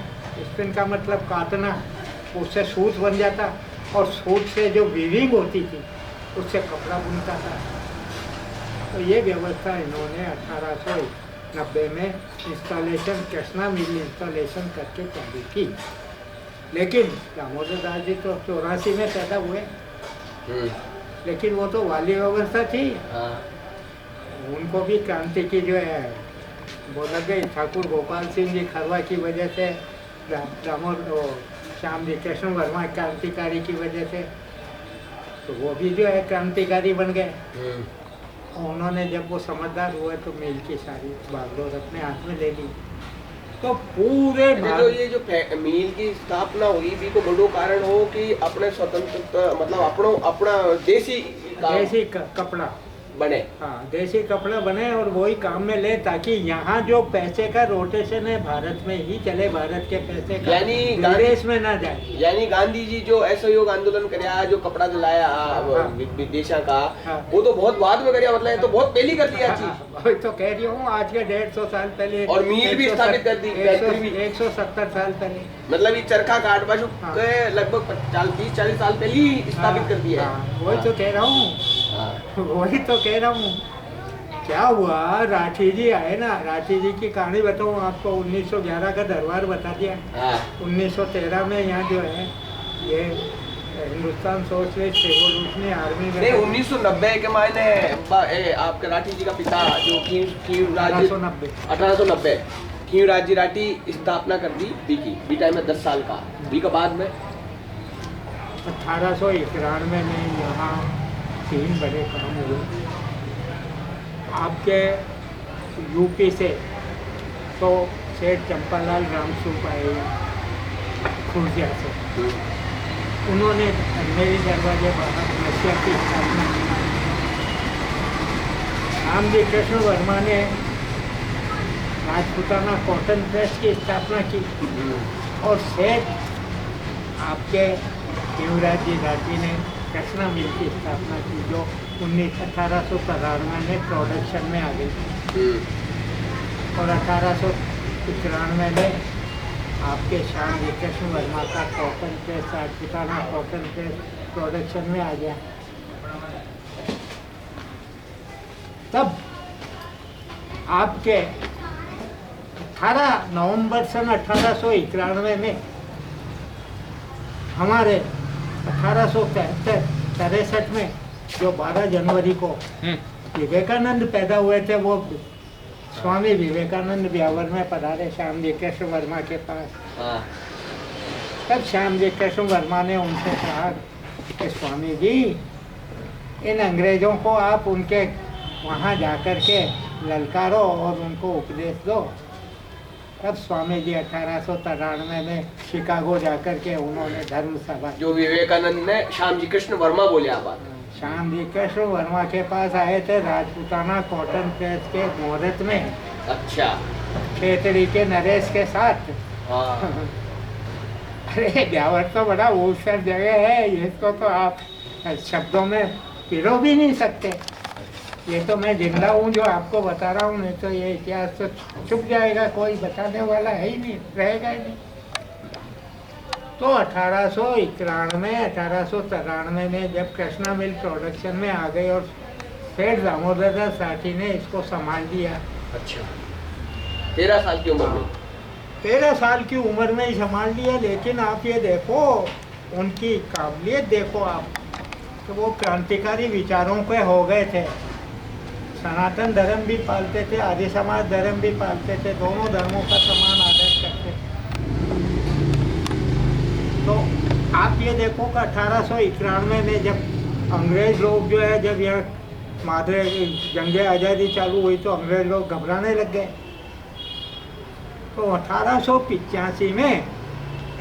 स्पिन का मतलब काटना, उससे सूत बन जाता और सूत से जो वीविंग होती थी उससे कपड़ा बुनता था। तो ये व्यवस्था इन्होंने 1890 में इंस्टॉलेशन, कृष्णा मिल इंस्टॉलेशन करके चालू की। लेकिन दामोदर दास जी तो 84 में पैदा हुए, लेकिन वो तो वाली व्यवस्था थी, उनको भी क्रांति की जो है वो लग गई। ठाकुर गोपाल सिंह जी खरवा की वजह से, श्यामजी कृष्ण वर्मा क्रांतिकारी की वजह से, तो वो भी जो है क्रांतिकारी बन गए। उन्होंने जब वो समझदार हुए तो मिल की सारी बागडोर अपने हाथ में ले ली। तो पूरे जो ये जो मिल की स्थापना हुई भी को बड़ो कारण हो कि अपने स्वतंत्र मतलब अपना देसी कपड़ा बने, हाँ देसी कपड़ा बने और वही काम में ले, ताकि यहाँ जो पैसे का रोटेशन है भारत में ही चले, भारत के पैसे का यानी विदेश में ना जाए। यानी गांधी जी जो असहयोग आंदोलन कराया, जो कपड़ा दिलाया विदेशा का, वो तो बहुत बाद में कराया, मतलब ये तो बहुत पहले कर दिया चीज। वही तो कह रही हूँ, आज के 150 साल पहले, और मील भी स्थापित कर दी, 170 साल पहले, मतलब ये चरखा काट बाजू के लगभग 30-40 साल पहले ही स्थापित कर दिया है। वही तो कह रहा हूँ, वही तो कह रहा हूँ। क्या हुआ, राठी जी आए ना, राठी जी की कहानी बताऊँ आपको। 1911 का दरबार बता दिया। 1913 में यहाँ जो है ये हिंदुस्तान सोशलिस्ट रिवॉल्यूशनरी आर्मी में, 1990 के मायने आपके राठी जी का पिता जो खीवराज 1890 खीवराज जी राठी स्थापना कर दी बी टाइम में 10 साल का, बी का बाद में 1891 में यहाँ 3 बड़े काम हुए। आपके यूपी से तो सेठ चंपालाल रामसूप आए खुर्जा से, उन्होंने मेरी दरवाजे बाहर नशिया की स्थापना की। श्यामजी कृष्ण वर्मा ने राजपूताना कॉटन प्रेस की स्थापना की और सेठ आपके खीवराज जी राठी ने कृष्णा मिल की स्थापना की, जो 1893 में प्रोडक्शन में आ गई और 1893 में आपके श्यामजी कृष्ण वर्मा का cotton press, Rajputana cotton press production में आ गया। तब आपके 18 नवंबर सन 1891 में हमारे 1863 में जो 12 जनवरी को विवेकानंद पैदा हुए थे, वो स्वामी विवेकानंद ब्यावर में पधारे श्यामजी कृष्ण वर्मा के पास। तब श्यामजी कृष्ण वर्मा ने उनसे कहा कि स्वामी जी इन अंग्रेजों को आप उनके वहाँ जाकर के ललकारो और उनको उपदेश दो। तब स्वामी जी 1893 में शिकागो जाकर के उन्होंने धर्म सभा, जो विवेकानंद ने श्याम जी कृष्ण वर्मा बोले आप बात। श्याम जी कृष्ण वर्मा के पास आए थे राजपूताना कॉटन प्रेस के मुहूर्त में। अच्छा। खेतड़ी के नरेश के साथ। हाँ। अरे ब्यावर तो बड़ा ऊसर जगह है, इसको तो आप शब्दों में पिरो भी नहीं सकते। ये तो मैं जिंदा हूँ जो आपको बता रहा हूँ, नहीं तो ये इतिहास तो छुप जाएगा, कोई बताने वाला है ही नहीं, रहेगा ही नहीं। तो 1893 में जब कृष्णा मिल प्रोडक्शन में आ गई और सेठ दामोदर दास साठी ने इसको संभाल लिया। अच्छा। 13 साल की उम्र में? 13 साल की उम्र में ही संभाल लिया। लेकिन आप ये देखो, उनकी काबिलियत देखो आप, तो वो क्रांतिकारी विचारों के हो गए थे। सनातन धर्म भी पालते थे, आर्य समाज धर्म भी पालते थे, दोनों धर्मों का समान आदर करते थे। तो आप ये देखो कि 1891 में जब अंग्रेज लोग जो है, जब यह मादरे जंगे आज़ादी चालू हुई तो अंग्रेज लोग घबराने लग गए। तो 1885 में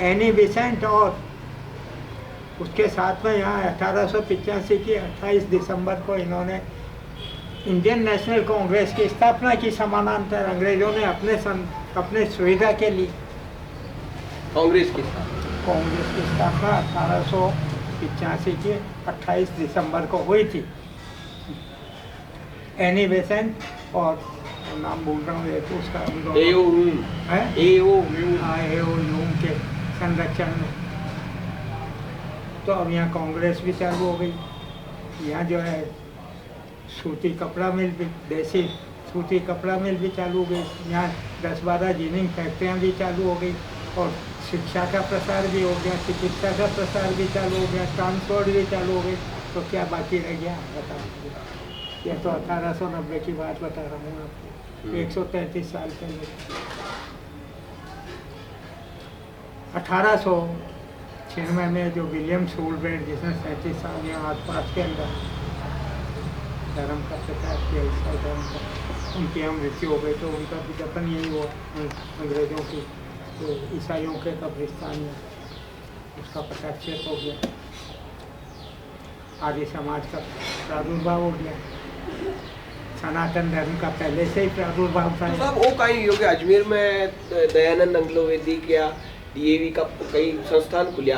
एनी बेसेंट और उसके साथ में यहाँ 1885 की 28 दिसंबर को इन्होंने इंडियन नेशनल कांग्रेस की स्थापना की। समानांतर अंग्रेजों ने अपने सुविधा के लिए कांग्रेस की स्थापना 1885 की 28 दिसंबर को हुई थी। एनी बेसेंट और नाम भूल रहा हूँ एक उसका, एओ ह्यूम के संरक्षण में। तो अब यहाँ कांग्रेस भी चालू हो गई। यहाँ जो है सूती कपड़ा मिल भी, देसी सूती कपड़ा मिल भी चालू हो गई। यहाँ 10-12 जीनिंग फैक्ट्रियाँ भी चालू हो गई और शिक्षा का प्रसार भी हो गया, चिकित्सा का प्रसार भी चालू हो गया, ट्रांसपोर्ट भी चालू हो गई। तो क्या बाकी रह गया बताओ? यह तो 1890 की बात बता रहा हूँ आपको, 133 साल पहले। 1896 में जो विलियम शूलब्रेड, जिसने 37 साल या आसपास के अंदर धर्म का प्रचार किया, ईसाई धर्म का, उनकी हम मृत्यु हो गई। तो उनका भी दफन यही हुआ अंग्रेजों की, तो ईसाइयों के कब्रिस्तान में उसका पटाक्षेप हो गया। आर्य समाज का प्रादुर्भाव हो गया। सनातन धर्म का पहले से ही प्रादुर्भाव था। तो वो कहीं योगी अजमेर में दयानंद अंग्लो वैदिक या डीएवी का कई संस्थान खुलिया,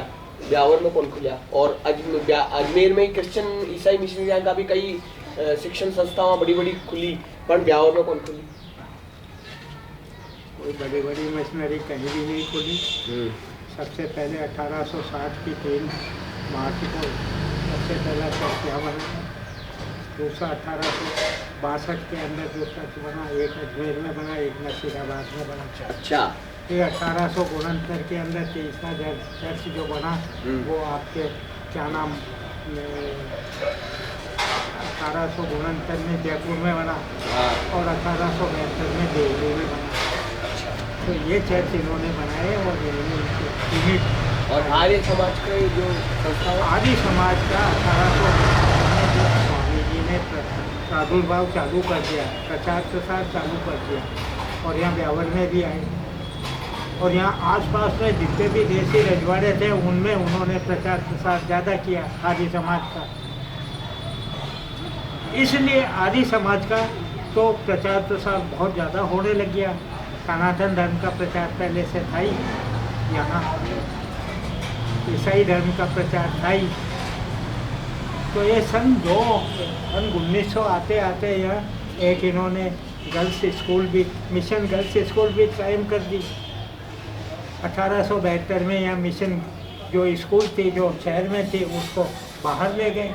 ब्यावर में कौन खुलिया? और अजमेर में क्रिश्चियन ईसाई मिशनरियां का भी कई शिक्षण संस्थाएं बड़ी बड़ी खुली, पर ब्यावर में कौन खुली? कोई बड़ी बड़ी मिशनरी कहीं भी नहीं खुली। सबसे पहले 1860 की 3 मार्च को सबसे पहला चर्च यहाँ बना। दूसरा 1862 के अंदर जो चर्च बना, एक अजमेर में बना, एक नसीराबाद में बना। अच्छा। फिर 1869 के अंदर तीसरा चर्च जो बना वो आपके क्या नाम 1869 में जयपुर में बना और 1872 में दिल्ली में बना। तो ये चर्च इन्होंने बनाए और और आर्य समाज का जो संस्था, आर्य समाज का 1800 में जो स्वामी जी ने प्रादुर्भाव चालू कर दिया, प्रचार प्रसार चालू कर दिया और यहाँ ब्यावर में भी आए और यहाँ आसपास में जितने भी देसी रजवाड़े थे उनमें उन्होंने प्रचार प्रसार ज़्यादा किया आर्य समाज का। इसलिए आर्य समाज का तो प्रचार प्रसार बहुत ज़्यादा होने लग गया। सनातन धर्म का प्रचार पहले से था ही, यहाँ ईसाई धर्म का प्रचार था ही। तो ये सन 1900 आते आते यह एक इन्होंने गर्ल्स स्कूल भी, मिशन गर्ल्स स्कूल भी कायम कर दी। 1872 में यह मिशन जो स्कूल थी जो शहर में थी उसको बाहर ले गए।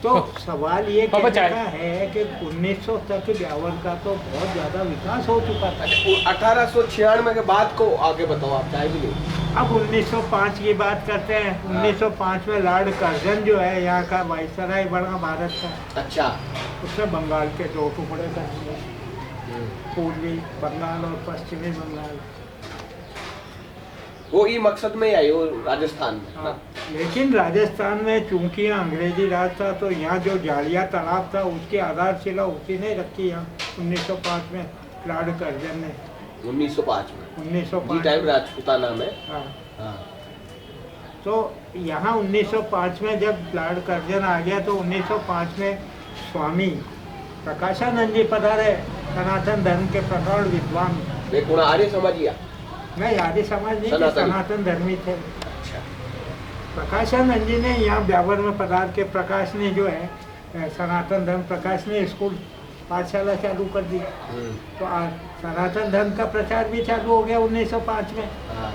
तो सवाल ये कहने का है कि 1900 तक ब्यावर का तो बहुत ज़्यादा विकास हो चुका था। 1896 के बाद को आगे बताओ आप, चाहे भी नहीं। अब 1905 की बात करते हैं। 1905 में लॉर्ड कर्जन जो है यहाँ का वाइसराय बना भारत का। अच्छा। उसने बंगाल के 2 टुकड़े कर दिए, पूर्वी बंगाल और पश्चिमी बंगाल। वो ही मकसद में ही आई हो राजस्थान में। हाँ, लेकिन राजस्थान में चूंकि यहाँ अंग्रेजी राज था तो यहाँ जो जालिया तालाब था उसकी आधारशिला उसी ने रखी यहाँ 1905 में लॉर्ड कर्जन ने। 1905 में जी 1905 टाइम राजपूताना में। हाँ, हाँ तो यहाँ 1905 में जब लॉर्ड कर्जन आ गया तो 1905 में स्वामी प्रकाशानंद जी पधारे, सनातन धर्म के प्रगाढ़ विद्वान। वे कौन आर्य समाजिया? नहीं, आर्य समाज नहीं थे, सनातनी। सनातन धर्मी थे। अच्छा। प्रकाशानंद जी ने यहाँ ब्यावर में पधार के प्रकाश ने जो है सनातन धर्म प्रकाश ने स्कूल पाठशाला चालू कर दी। तो आज सनातन धर्म का प्रचार भी चालू हो गया 1905 में। हाँ।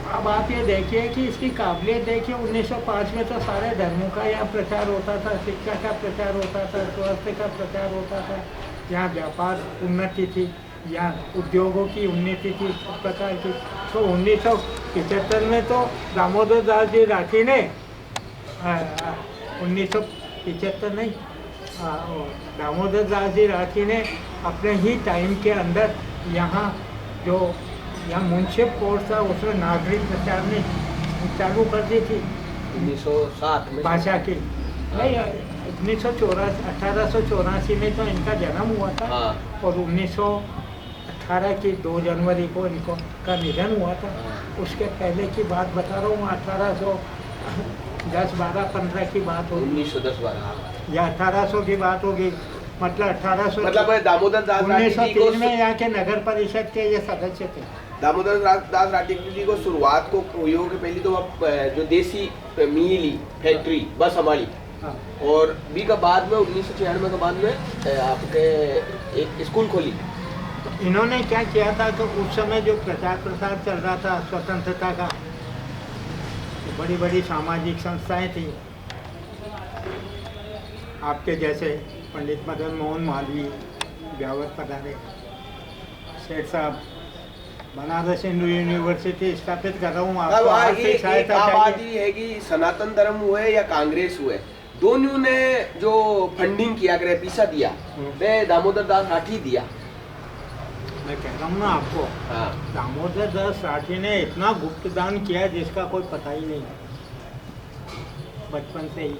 अब आप ये देखिए कि इसकी काबिलियत देखिए, 1905 में तो सारे धर्मों का यहाँ प्रचार होता था, शिक्षा का प्रचार होता था, स्वास्थ्य का प्रचार होता था, यहाँ व्यापार उन्नति थी, यहाँ उद्योगों की उन्नति थी, सब प्रकार की। तो 1975 में तो दामोदर दास जी राठी ने 1975 नहीं, दामोदर दास जी राठी ने अपने ही टाइम के अंदर यहाँ जो यहाँ मुंशिप कोर्स था उसमें नागरिक प्रचार ने चालू कर दी थी 1907 में भाषा की। नहीं, 1884 में तो इनका जन्म हुआ था। हाँ। और 1918 की 2 जनवरी को इनको का निधन हुआ था। हाँ। उसके पहले की बात बता रहा हूँ, 1810, 12, 15 की बात होगी 1910-12 या 1800 की बात होगी। मतलब 1800 मतलब दामोदर दास राठी जी 1903 में को यहाँ के नगर परिषद के ये सदस्य थे। दामोदर दास राठी जी को शुरुआत को प्रयोग के पहले तो आप जो देसी मिली फैक्ट्री बस संभाली हाँ। और बी का बाद में 1996 के बाद में आपके एक स्कूल खोली। तो इन्होंने क्या किया था कि उस समय जो प्रचार प्रसार चल रहा था स्वतंत्रता का, तो बड़ी बड़ी सामाजिक संस्थाएं थी आपके जैसे पंडित मदन मोहन मालवीय ब्यावर पधारे, सेठ साहब बनारस हिंदू यूनिवर्सिटी स्थापित कर रहा हूँ, आपको आर्थिक सहायता बात चाहिए। ये है कि सनातन धर्म हुए या कांग्रेस हुए, दोनों ने जो फंडिंग किया करे पैसा दिया वे दामोदर दास राठी दिया। मैं कह रहा हूँ ना आपको, हाँ। दामोदर दास राठी ने इतना गुप्त दान किया जिसका कोई पता ही नहीं, बचपन से ही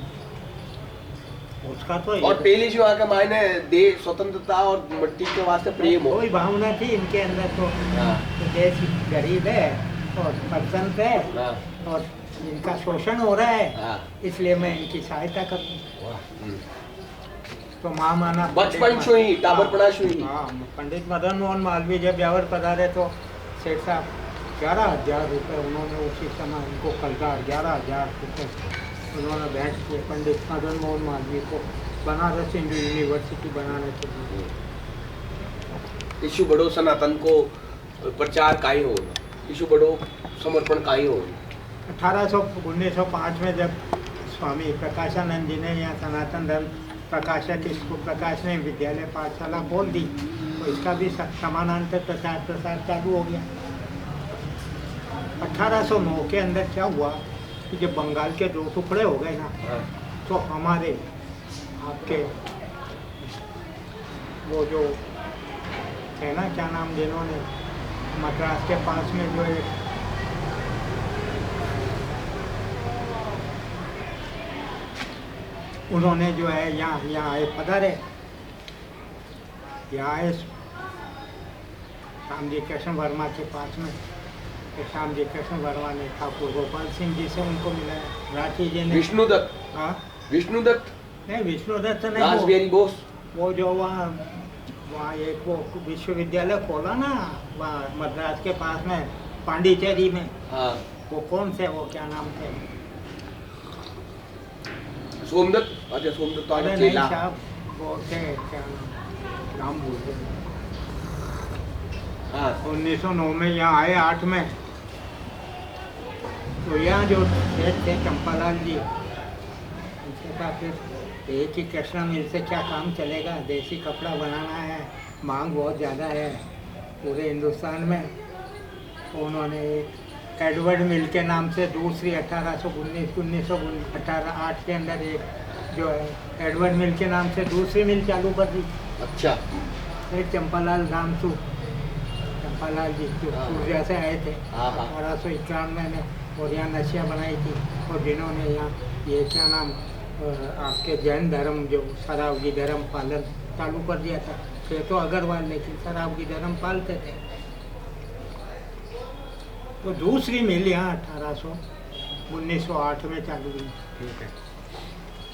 उसका तो और पहले जो आके मायने देश स्वतंत्रता और मिट्टी के वास्ते प्रेम हो। कोई भावना थी इनके अंदर तो, हाँ। तो देश गरीब है और परसंत है हाँ। और इनका शोषण हो रहा है, हाँ। इसलिए मैं इनकी सहायता करूँ। तो महामाना बचपन से ही टाबरपड़ा से ही। हाँ, पंडित मदन मोहन मालवीय जब ब्यावर पधारे तो सेठ साहब 11,000 रुपये उन्होंने उसी समय उनको कलदार 11,000 रुपये उन्होंने भेंट किए पंडित मदन मोहन मालवीय को बनारस हिंदू यूनिवर्सिटी बनाने के लिए। इशू बड़ो सनातन को प्रचार काई हो, इशू बड़ो समर्पण काई हो। 1905 में जब स्वामी प्रकाशानंद जी ने यहाँ सनातन धर्म प्रकाशक स्कूल प्रकाश ने विद्यालय पाठशाला खोल दी तो इसका भी समानांतर प्रचार प्रसार चालू हो गया। 1809 के अंदर क्या हुआ कि जब बंगाल के 2 टुकड़े हो गए ना, तो हमारे आपके वो जो है ना क्या नाम, जिन्होंने मद्रास के पास में जो एक उन्होंने जो है यहाँ आए पधारे, यहाँ आए श्यामजी कृष्ण वर्मा के पास में। श्यामजी कृष्ण वर्मा ने ठाकुर गोपाल सिंह जी से उनको मिलाया, राठी जी ने विष्णुदत्त। हाँ विष्णुदत्त नहीं, विष्णुदत्त नहीं, रासबिहारी बोस। वो जो वहाँ एक वो विश्वविद्यालय खोला ना वहाँ मद्रास के पास में पांडिचेरी में। हाँ। वो कौन से, वो क्या नाम थे? सोमदत्त। अच्छा सोमदत्त अरे तो नहीं चेला। साहब, वो थे क्या नाम भूल गए। हाँ। 1909 में यहाँ आए 8 में, तो यहाँ जो सेठ थे चंपालाल जी, उनसे कहा फिर एक ही कृष्णा मिल से क्या काम चलेगा, देसी कपड़ा बनाना है, मांग बहुत ज़्यादा है पूरे हिंदुस्तान में। तो उन्होंने एक एडवर्ड मिल के नाम से दूसरी 1918 के अंदर एक जो है एडवर्ड मिल के नाम से दूसरी मिल चालू कर दी। अच्छा। एक चंपालाल रामसू चंपालाल जी जो हाँ। सूर्या से आए थे हाँ, हाँ। 1891 में, और यहाँ नशिया बनाई थी, और जिन्होंने यहाँ ये क्या नाम आपके जैन धर्म जो शराबगी धर्म पालन चालू कर दिया था। ये तो अग्रवाल, लेकिन शराबगी धर्म पालते थे। तो दूसरी मिल यहाँ 1908 में चालू हुई। ठीक है।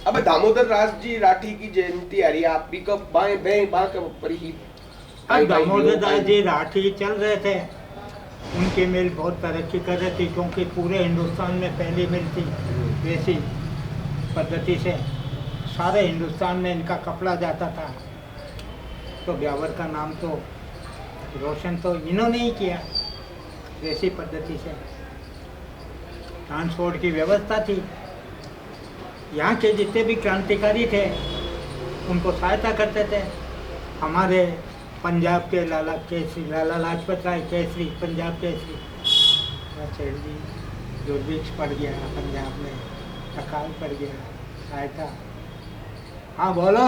अब दामोदर दास जी राठी की जयंती आ रही है, आप भी कब बाएं बाएं बां कब पर ही अब दामोदर दास जी राठी चल रहे थे, उनकी मिल बहुत तरक्की कर रही थी, क्योंकि पूरे हिंदुस्तान में पहली मिल थी वैसी पद्धति से, सारे हिंदुस्तान में इनका कपड़ा जाता था। तो ब्यावर का नाम तो रोशन तो इन्होंने ही किया वैसी पद्धति से। ट्रांसपोर्ट की व्यवस्था थी, यहाँ के जितने भी क्रांतिकारी थे उनको सहायता करते थे। हमारे पंजाब के लाला लाजपत राय केसरी, पंजाब केसरी, सेठ जी दुर्भिक्ष पड़ गया पंजाब में, अकाल पड़ गया, सहायता। हाँ बोलो,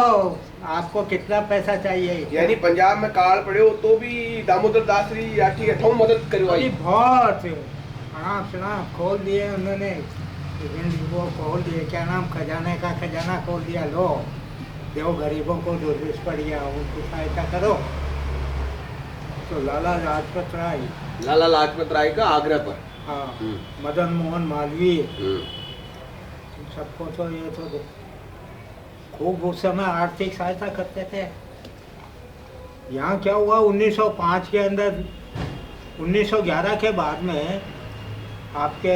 आपको कितना पैसा चाहिए? यानी पंजाब में काल पड़े हो तो भी दामोदर दास जी राठी अठों मदद करवाई। बहुत शराब खोल दिए उन्होंने, वो खोल दिए, क्या नाम, खजाने का खजाना खोल दिया। लो दो गरीबों को दुर्भिक्ष पड़ गया, उनकी सहायता करो। तो लाला लाजपत राय का आग्रह पर, हाँ, मदन मोहन मालवीय, हम्म। सबको तो ये तो खूब उस समय आर्थिक सहायता करते थे। यहाँ क्या हुआ 1905 के अंदर, 1911 के बाद में आपके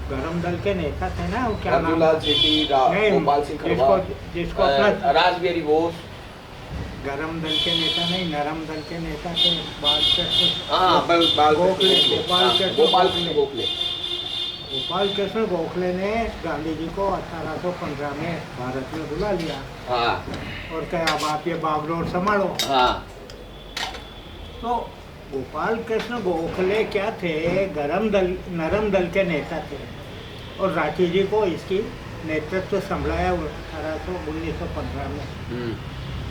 गरम दल के नेता थे ना, वो क्या नाम, अर्जुनलाल सेठी, गोपाल सिंह खरवा, जिसको अपना रासबिहारी बोस, गरम दल के नेता नहीं, नरम दल के नेता थे, गोपाल कृष्ण गोखले ने गांधी जी को 1815 में भारत में बुला लिया। हाँ। और कहा अब आप ये बागडोर संभालो। हाँ। तो गोपाल कृष्ण गोखले क्या थे, नरम दल के नेता थे, और राठी जी को इसकी नेतृत्व संभाला 1915 में।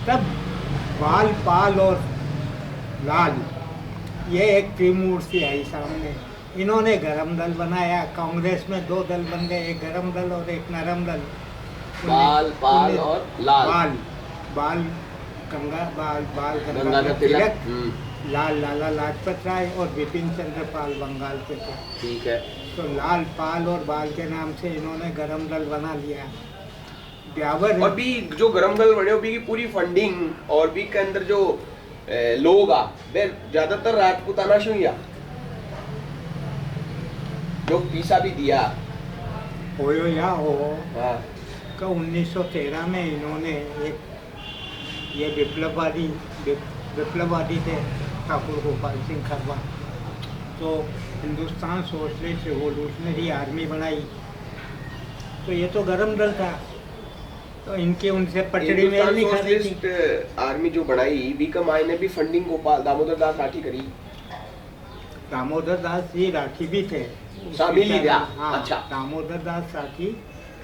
तब बाल, पाल और लाल, ये एक त्रिमूर्ति आई सामने। इन्होंने गरम दल बनाया, कांग्रेस में दो दल बन गए, एक गरम दल और एक नरम दल। बाल, पाल और लाल। बाल गंगाधर तिलक, लाल लाला लाजपत राय, और बिपिन चंद्र पाल बंगाल के थे। ठीक है। तो लाल, पाल और बाल के नाम से इन्होंने गरम दल बना लिया। ब्यावर और भी जो गरम दल बने, भी की पूरी फंडिंग और भी के अंदर जो लोग आ वे ज्यादातर राजपूताना से हुई, जो पीसा भी दिया हो या हो। हाँ। का 1913 में इन्होंने एक ये विप्लववादी थे ठाकुर गोपाल सिंह खरवा, तो हिंदुस्तान सोशलिस्ट रिवोल्यूशनरी आर्मी बनाई। तो ये तो गरम दल था, तो इनके उनसे पटड़ी में नहीं खा रही थी। आर्मी जो बनाई भी का मायने भी फंडिंग गोपाल दामोदर दास राठी करी। दामोदर दास जी राठी भी थे, शामिल ही था। हाँ, अच्छा। दामोदर दास राठी,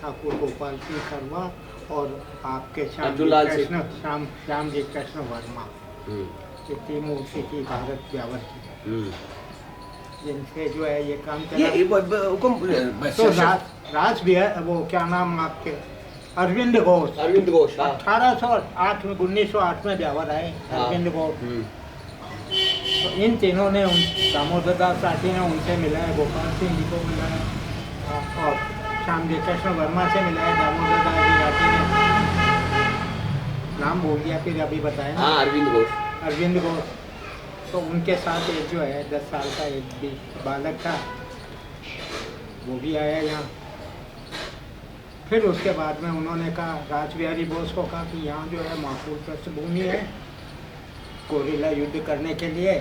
ठाकुर गोपाल सिंह खरवा, और आपके श्याम जी कृष्ण वर्मा, ये त्रिमूर्ति की भारत ब्यावर की, जिनसे जो है ये काम चला। तो रासबिहारी, वो क्या नाम आपके, अरविंद घोष 1808 में 1908 में ब्यावर आए, अरविंद घोष। तो इन तीनों ने दामोदर दास राठी ने उनसे मिलाया, गोपाल सिंह जी को मिलाया, और श्याम जी कृष्ण वर्मा से मिलाया। दामोदर दास जी राठी ने नाम बोल दिया, फिर अभी बताया ना, अरविंद घोष। तो उनके साथ एक जो है 10 साल का एक भी बालक था, वो भी आया यहाँ। फिर उसके बाद में उन्होंने कहा, रासबिहारी बोस को कहा कि यहाँ जो है माकूल पृष्ठभूमि है गोरिल्ला युद्ध करने के लिए,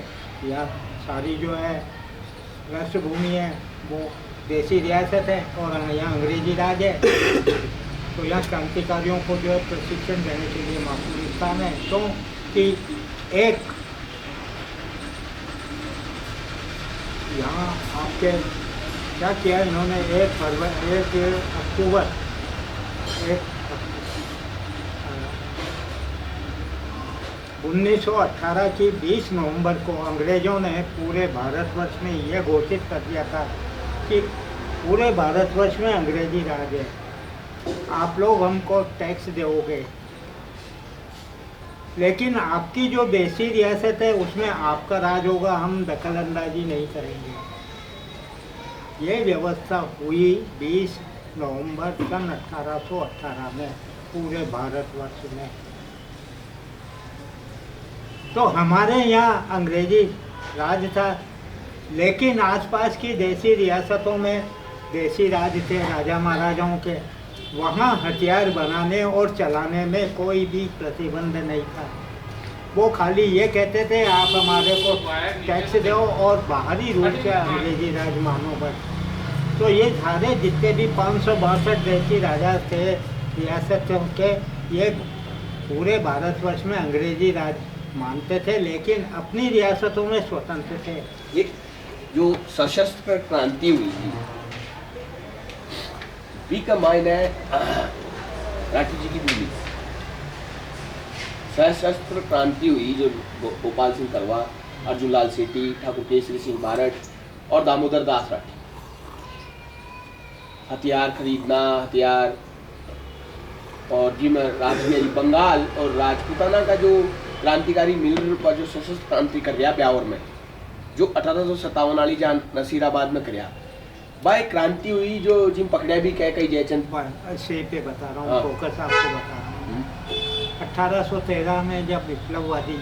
या सारी जो है पृष्ठभूमि है वो देसी रियासत है, और यहाँ अंग्रेजी राज है। तो यहाँ क्रांतिकारियों को जो है प्रशिक्षण देने के लिए माकूल स्थान है। तो कि एक यहाँ आपके क्या किया इन्होंने, 1 अक्टूबर 1918 की 20 नवंबर को अंग्रेजों ने पूरे भारतवर्ष में यह घोषित कर दिया था कि पूरे भारतवर्ष में अंग्रेजी राज है, आप लोग हमको टैक्स दोगे, लेकिन आपकी जो देसी रियासत है उसमें आपका राज होगा, हम दखल अंदाजी नहीं करेंगे। ये व्यवस्था हुई 20 नवंबर सन 1818 में पूरे भारतवर्ष में। तो हमारे यहाँ अंग्रेजी राज था, लेकिन आसपास की देसी रियासतों में देसी राज थे राजा महाराजाओं के, वहाँ हथियार बनाने और चलाने में कोई भी प्रतिबंध नहीं था। वो खाली ये कहते थे आप हमारे को टैक्स दो और बाहरी रूप से अंग्रेजी राज मानो बस। तो ये सारे जितने भी 562 देसी राजा थे रियासतों के, ये पूरे भारतवर्ष में अंग्रेजी राज मानते थे, लेकिन अपनी रियासतों में स्वतंत्र थे। ये जो सशस्त्र क्रांति हुई थी, बी का मायने राठी जी की बीवी, सशस्त्र क्रांति हुई जो गोपाल सिंह करवा, अर्जुन लाल सेठी, ठाकुर केसरी सिंह बारट और दामोदर दास राठी। हथियार खरीदना, हथियार और जी में राजबिहारी बंगाल और राजपूताना का जो क्रांतिकारी मिल पर जो सशस्त्र क्रांति कर रहा ब्यावर में, जो 1857 वाली जान नसीराबाद में कर भाई क्रांति हुई, जो जिम पकड़िया भी कह कई जयचंद से पे बता रहा हूँ, फोकस आपको बता रहा हूँ। 1813 में जब विप्लववादी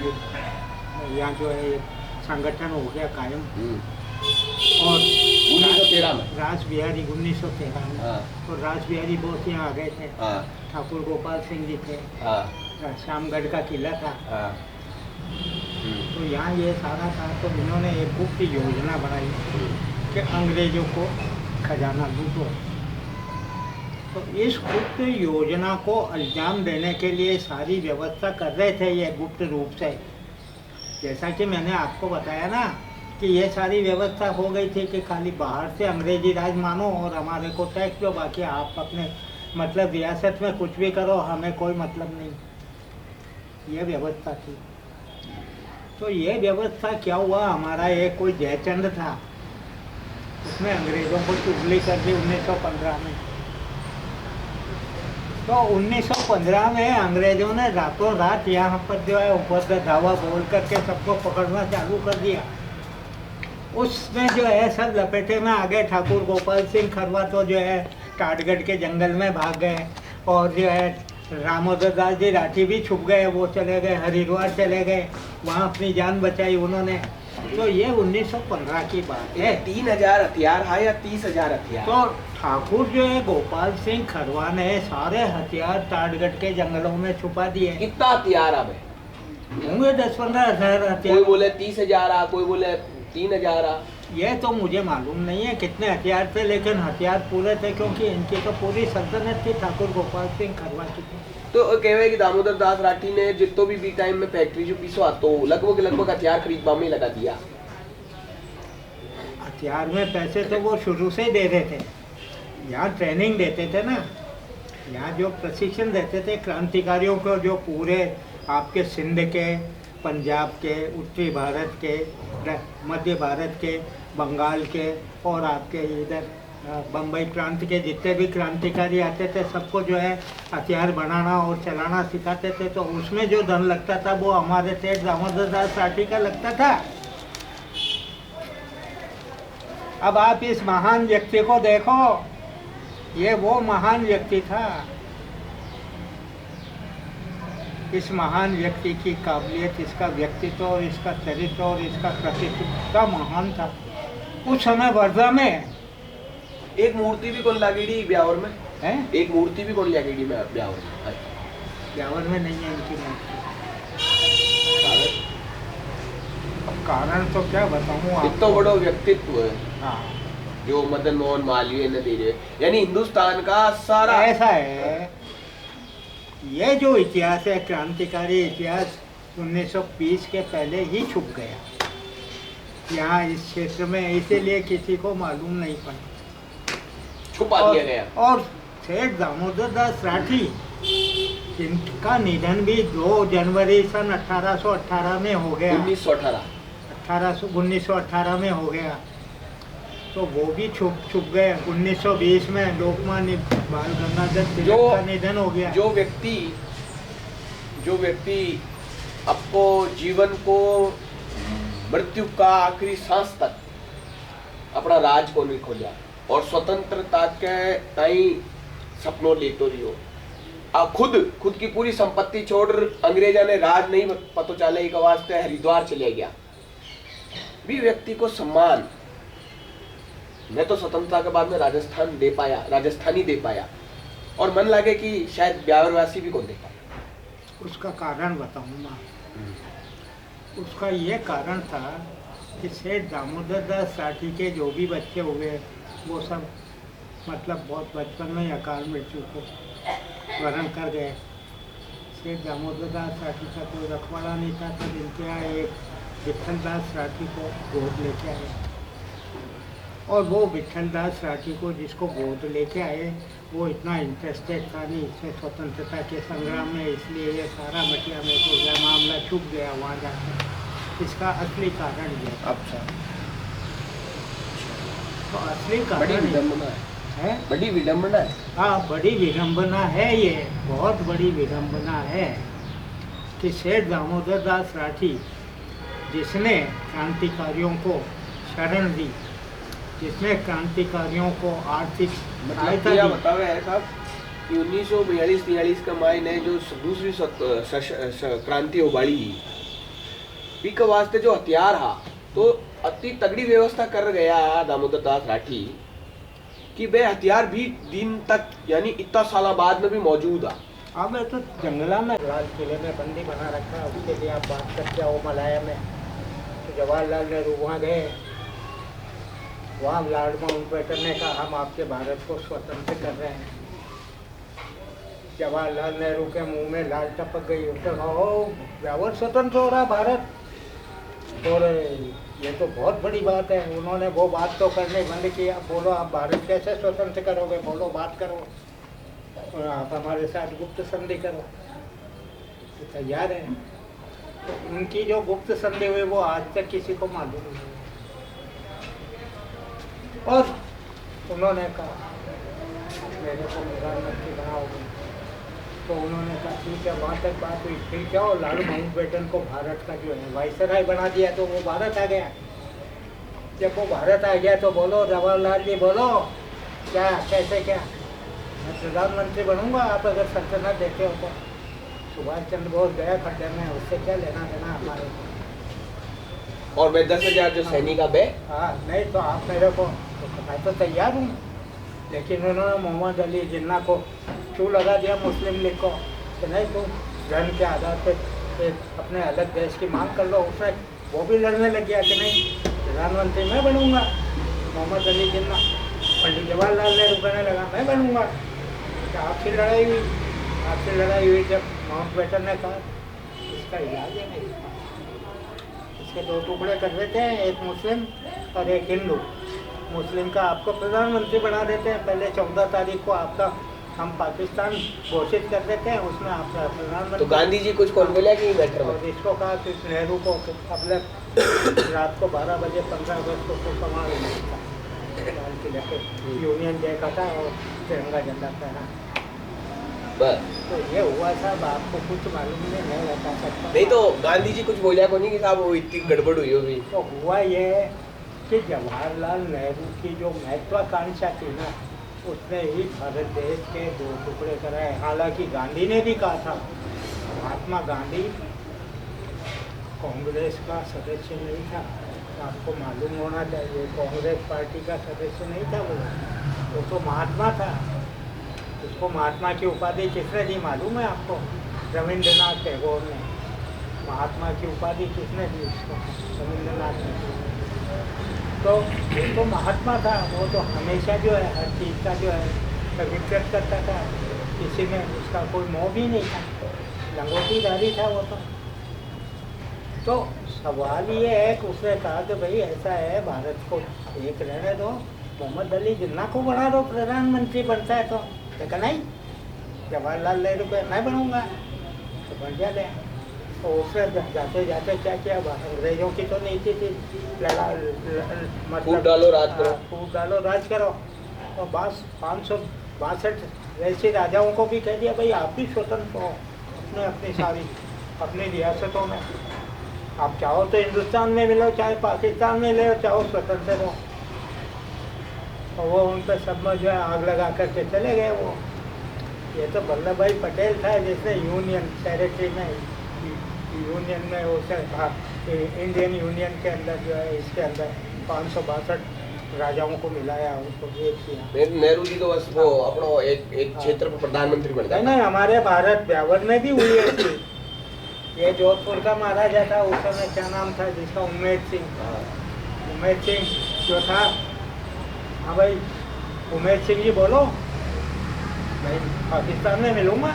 यहाँ जो है संगठन हो गया कायम, और 1913 में राजबिहारी 1913 में, और राजबिहारी बहुत यहाँ आ गए थे, ठाकुर गोपाल सिंह जी थे, श्यामगढ़ का किला था, तो यहाँ ये सारा था। तो इन्होंने एक गुप्त योजना बनाई कि अंग्रेजों को खजाना लूटो। तो इस गुप्त योजना को अंजाम देने के लिए सारी व्यवस्था कर रहे थे ये गुप्त रूप से। जैसा कि मैंने आपको बताया ना कि ये सारी व्यवस्था हो गई थी कि खाली बाहर से अंग्रेजी राज मानो और हमारे को टैक्स दो, बाकी आप अपने मतलब रियासत में कुछ भी करो, हमें कोई मतलब नहीं, ये व्यवस्था थी। तो ये व्यवस्था क्या हुआ, हमारा एक कोई जयचंद था, उसने अंग्रेज़ों को चुगली कर दी 1915 में। तो 1915 में अंग्रेज़ों ने रातों रात यहाँ पर जो है ऊपर धावा बोल करके सबको पकड़ना चालू कर दिया। उसमें जो है सब लपेटे में आ गए। ठाकुर गोपाल सिंह खरवा तो जो है टाटगढ़ के जंगल में भाग गए, और जो है दामोदर दास जी राठी भी छुप गए, वो चले गए हरिद्वार चले गए, वहाँ अपनी जान बचाई उन्होंने। तो ये 1915 की बात है। 3000 हथियार है या 30,000 हथियार? तो ठाकुर जो है गोपाल सिंह खरवा ने सारे हथियार टाटगढ़ के जंगलों में छुपा दिए। कितना हथियार अब होंगे 10-15 हज़ार हथियार। कोई बोले 30,000, कोई बोले 3,000। ये तो मुझे मालूम नहीं है कितने हथियार थे, लेकिन हथियार पूरे थे, क्योंकि इनकी तो पूरी सल्तनत थी ठाकुर गोपाल सिंह खरवा की। तो कहे कि दामोदर दास राठी ने जितो भी बी टाइम में फैक्ट्री जो पिसवा तो लगभग हथियार खरीदवा में लगा दिया। हथियार में पैसे तो वो शुरू से ही दे रहे थे, यहाँ ट्रेनिंग देते थे ना, यहाँ जो प्रशिक्षण देते थे क्रांतिकारियों को, जो पूरे आपके सिंध के, पंजाब के, उत्तरी भारत के, मध्य भारत के, बंगाल के और आपके इधर बम्बई प्रांत के जितने भी क्रांतिकारी आते थे, सबको जो है हथियार बनाना और चलाना सिखाते थे। तो उसमें जो धन लगता था वो हमारे सेठ दामोदर दास राठी का लगता था। अब आप इस महान व्यक्ति को देखो, ये वो महान व्यक्ति था। इस महान व्यक्ति की काबिलियत, इसका व्यक्तित्व और इसका चरित्र और इसका कृतित्व का महान था। उस समय वर्धा में एक मूर्ति भी कौन लागेड़ी ब्यावर में है, एक मूर्ति भी कौन लागेड़ी में ब्यावर में? ब्यावर में नहीं है इनकी मूर्ति। कारण तो क्या बताऊँ आपको। इतना बड़ा व्यक्तित्व है। हाँ, जो मदन मोहन मालवीय ने दे रहे, यानी हिंदुस्तान का सारा ऐसा है। ये जो इतिहास है, क्रांतिकारी इतिहास 1920 के पहले ही छुप गया यहाँ इस क्षेत्र में, इसीलिए किसी को मालूम नहीं पड़ा, छुपा दिया गया। और सेठ दामोदर दास राठी इनका निधन भी 2 जनवरी सन 1818 में हो गया। 1918 में हो गया, तो वो भी छुप गए। 1920 में लोकमान्य बाल गंगाधर तिलक का निधन हो गया। जो व्यक्ति आपको जीवन को मृत्यु का आखिरी सांस तक अपना राज को नहीं खोलिया और स्वतंत्रता के ताई सपनों लेतो रहियो। आप खुद की पूरी संपत्ति छोड़ अंग्रेजा ने राज नहीं पतो चाले एक वास्ते हरिद्वार चले गया। भी व्यक्ति को सम्मान मैं तो स्वतंत्रता के बाद में राजस्थानी दे पाया और मन लगे कि शायद ब्यावरवासी भी को दे पाया। उसका कारण बताऊंगा। उसका ये कारण था कि सेठ दामोदर दास साठी के जो भी बच्चे हुए वो सब मतलब बहुत बचपन में अकाल मृत्यु को वरण कर गए। सेठ दामोदर दास साठी का कोई रखवाला नहीं था, तब इनके यहाँ एक विठल दास साठी को गोद लेके आए और वो विठल दास साठी को जिसको गोद लेके आए वो इतना इंटरेस्टेड था नहीं इससे स्वतंत्रता के संग्राम में, इसलिए ये सारा मटिया में हो गया, मामला छुप गया वहाँ जाकर। इसका असली कारण ये। अच्छा, तो असली कारण है बड़ी विडम्बना है। हाँ, बड़ी विडम्बना है, ये बहुत बड़ी विडम्बना है कि सेठ दामोदर दास साठी जिसने क्रांतिकारियों को शरण दी, जिसने क्रांतिकारियों को आर्थिक मतलब क्या बतावे है साहब कि 1942-43 का माई ने जो दूसरी क्रांति उबाड़ी पी के वास्ते जो हथियार हा तो अति तगड़ी व्यवस्था कर गया दामोदर दास राठी कि वे हथियार भी दिन तक यानी इतना साल बाद में भी मौजूद है। अब तो जंगला में लाल किले में बंदी बना रखा है, उसके लिए आप बात करते हो मलाया में। तो जवाहरलाल नेहरू वहाँ गए, वहाँ लॉर्ड माउंटबेटन ने कहा हम आपके भारत को स्वतंत्र कर रहे हैं। जवाहरलाल नेहरू के मुंह में लाल टपक गई, उसने कहा ओ ब्यावर स्वतंत्र हो रहा भारत, और ये तो बहुत बड़ी बात है। उन्होंने वो बात तो करने बंद किया। बोलो आप भारत कैसे स्वतंत्र करोगे, बोलो बात करो और आप हमारे साथ गुप्त संधि करो। तो तैयार है। तो उनकी जो गुप्त संधि हुई वो आज तक किसी को मालूम नहीं। और उन्होंने कहा मेरे को प्रधानमंत्री बनाओगे, तो उन्होंने कहा ठीक है। वहाँ तक बात हुई। फिर क्या हो, लॉर्ड माउंटबेटन को भारत का जो है वाइसराय बना दिया, तो वो भारत आ गया। जब वो भारत आ गया तो बोलो जवाहरलाल जी, बोलो क्या कैसे क्या मैं प्रधानमंत्री बनूंगा आप अगर सल्तनत देते हो तो। सुभाष चंद्र बोस गया खड्डे में, उससे क्या लेना देना हमारे को। और मैं 10,000 जो सैनिक अब है, हाँ नहीं तो आप मेरे को, तो मैं तो तैयार हूँ। लेकिन उन्होंने मोहम्मद अली जिन्ना को क्यों लगा दिया मुस्लिम लीग को कि नहीं तुम धर्म के आधार पर अपने अलग देश की मांग कर लो। उसमें वो भी लड़ने लग गया कि नहीं प्रधानमंत्री मैं बनूंगा। मोहम्मद अली जिन्ना, पंडित जवाहरलाल नेहरू कहने लगा मैं बनूंगा। तो आपसी लड़ाई हुई जब माउंटबेटन ने कहा इसका इलाज है नहीं, इसके 2 टुकड़े कर देते हैं, एक मुस्लिम और एक हिंदू। मुस्लिम का आपको प्रधानमंत्री बना देते हैं, पहले 14 तारीख को आपका हम पाकिस्तान घोषित कर देते हैं, उसमें आपका प्रधानमंत्री। तो गांधी जी कुछ कौन बोला कि मैटर में? और इसको कहा कि नेहरू को अपने रात को 12 बजे 15 अगस्त को कमाल लाल किले पे यूनियन जैक था और तिरंगा झंडा फहरा। बस तो ये हुआ साहब, आपको कुछ मालूम नहीं बता सकता। नहीं तो गांधी जी कुछ बोला को नहीं कि साहब वो इतनी गड़बड़ हुई होगी। तो हुआ ये कि जवाहरलाल नेहरू की जो महत्वाकांक्षा थी ना, उसने ही भारत देश के 2 टुकड़े कराए। हालांकि गांधी ने भी कहा था, महात्मा गांधी कांग्रेस का सदस्य नहीं था, आपको मालूम होना चाहिए। कांग्रेस पार्टी का सदस्य नहीं था वो तो महात्मा था। उसको महात्मा की उपाधि किसने दी मालूम है आपको? रविंद्रनाथ टैगोर ने। महात्मा की उपाधि किसने दी उसको? रविंद्रनाथ ने। तो वो तो महात्मा था, वो तो हमेशा जो है हर चीज़ का जो है विकृत करता था, किसी में उसका कोई मोह भी नहीं था, लंगोटीदारी था वो तो सवाल ये है कि उसने कहा कि भाई ऐसा है भारत को एक रहने दो, मोहम्मद अली जिन्ना को बना दो प्रधानमंत्री बनता है तो। देखा नहीं जवाहरलाल नेहरू पे मैं बनूंगा तो बन गया ले। तो उसने जाते जाते क्या किया, अंग्रेजों की तो नीति थी फूट डालो राज करो। फूट डालो राज करो। और 562 वैसे राजाओं को भी कह दिया भाई आप भी स्वतंत्र हो अपने अपनी सारी अपनी रियासतों में। आप चाहो तो हिंदुस्तान में मिलो, चाहे पाकिस्तान में ले, चाहो स्वतंत्र हो। और वो उन पर सब में जो है आग लगा करके चले गए वो। ये तो वल्लभ भाई पटेल था जिसने यूनियन टेरिटरी में यूनियन में उसे इंडियन यूनियन के अंदर जो है इसके अंदर 562 राजाओं को मिलाया, उसको भेद किया। नेहरू जी तो बस वो अपना एक क्षेत्र पर प्रधानमंत्री बन गए। नहीं, हमारे भारत ब्यावर में भी हुई है थी। ये जोधपुर का महाराजा था उस समय, क्या नाम था जिसका, उमेद सिंह। उमेद सिंह जो था, हाँ भाई उमेद सिंह जी बोलो भाई पाकिस्तान में मिलूंगा।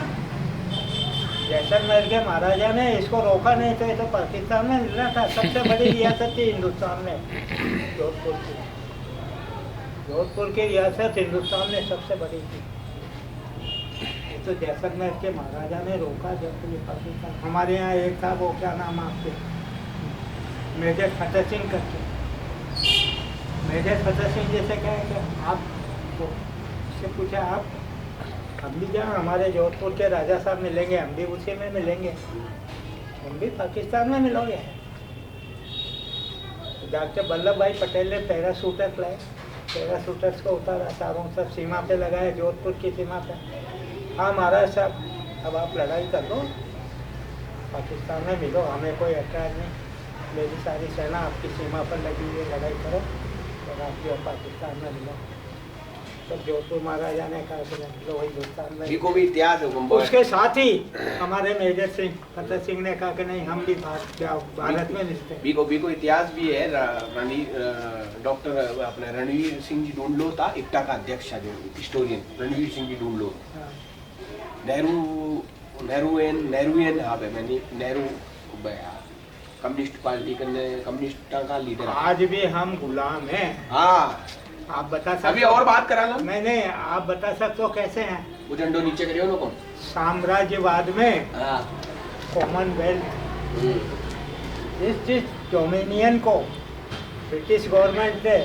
जैसलमेर के महाराजा ने इसको रोका नहीं तो ये तो पाकिस्तान में मिलना था। सबसे बड़ी रियासत थी हिंदुस्तान में जोधपुर की। जोधपुर की रियासत हिंदुस्तान में सबसे बड़ी थी। ये तो जैसलमेर के महाराजा ने रोका जब ये पाकिस्तान। हमारे यहाँ एक था वो, क्या नाम आपके, मेजर फतेह सिंह करके। मेजर फतेह सिंह जैसे कहे कि आप तो उससे पूछा आप हम भी जहाँ हमारे जोधपुर के राजा साहब मिलेंगे हम भी उसी में मिलेंगे, हम भी पाकिस्तान में मिलोगे। डॉक्टर वल्लभ भाई पटेल ने पैराशूटर लाए, पैराशूटर्स को उतारा, चारों सब सीमा पे लगाए, जोधपुर की सीमा पे। हाँ महाराज साहब अब आप लड़ाई कर लो, पाकिस्तान में मिलो, हमें कोई ऐतराज़ नहीं, मेरी सारी सेना आपकी सीमा पर लगी हुई है, लड़ाई करो और आप जो पाकिस्तान में मिलो। तो जोधपुर महाराजा ने कहा कि लो हिंदुस्तान में। को भी इतिहास है उसके साथ ही हमारे मेजर सिंह फतेह सिंह ने कहा कि नहीं हम भी भारत में मिलते हैं। बीको इतिहास भी है। डॉक्टर अपने रणवीर सिंह जी ढूंढलो था, इक्टा का अध्यक्ष था जो हिस्टोरियन रणवीर सिंह जी ढूंढलो। नेहरूयन हाँ भाई नेहरू कम्युनिस्ट पार्टी कम्युनिस्ट का लीडर। आज भी हम गुलाम हैं। हाँ आप बता सकते अभी और बात करा लो। नहीं आप बता सकते हो कैसे हैं? वो झंडो नीचे करियो ना कौन साम्राज्यवाद में हाँ कॉमनवेल्थ जिस डोमिनियन को ब्रिटिश गवर्नमेंट ने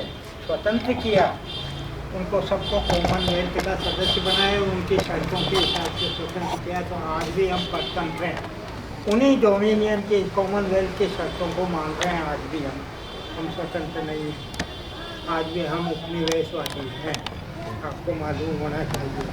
स्वतंत्र किया उनको सबको कॉमनवेल्थ का सदस्य बनाए, उनकी शर्तों के हिसाब से स्वतंत्र किया। तो आज भी हम स्वतंत्र हैं, उन्हीं डोमिनियन की कॉमनवेल्थ की शर्तों को मान रहे हैं। आज भी हम स्वतंत्र नहीं हैं, आज भी हम उपनिवेशवादी हैं, आपको मालूम होना चाहिए।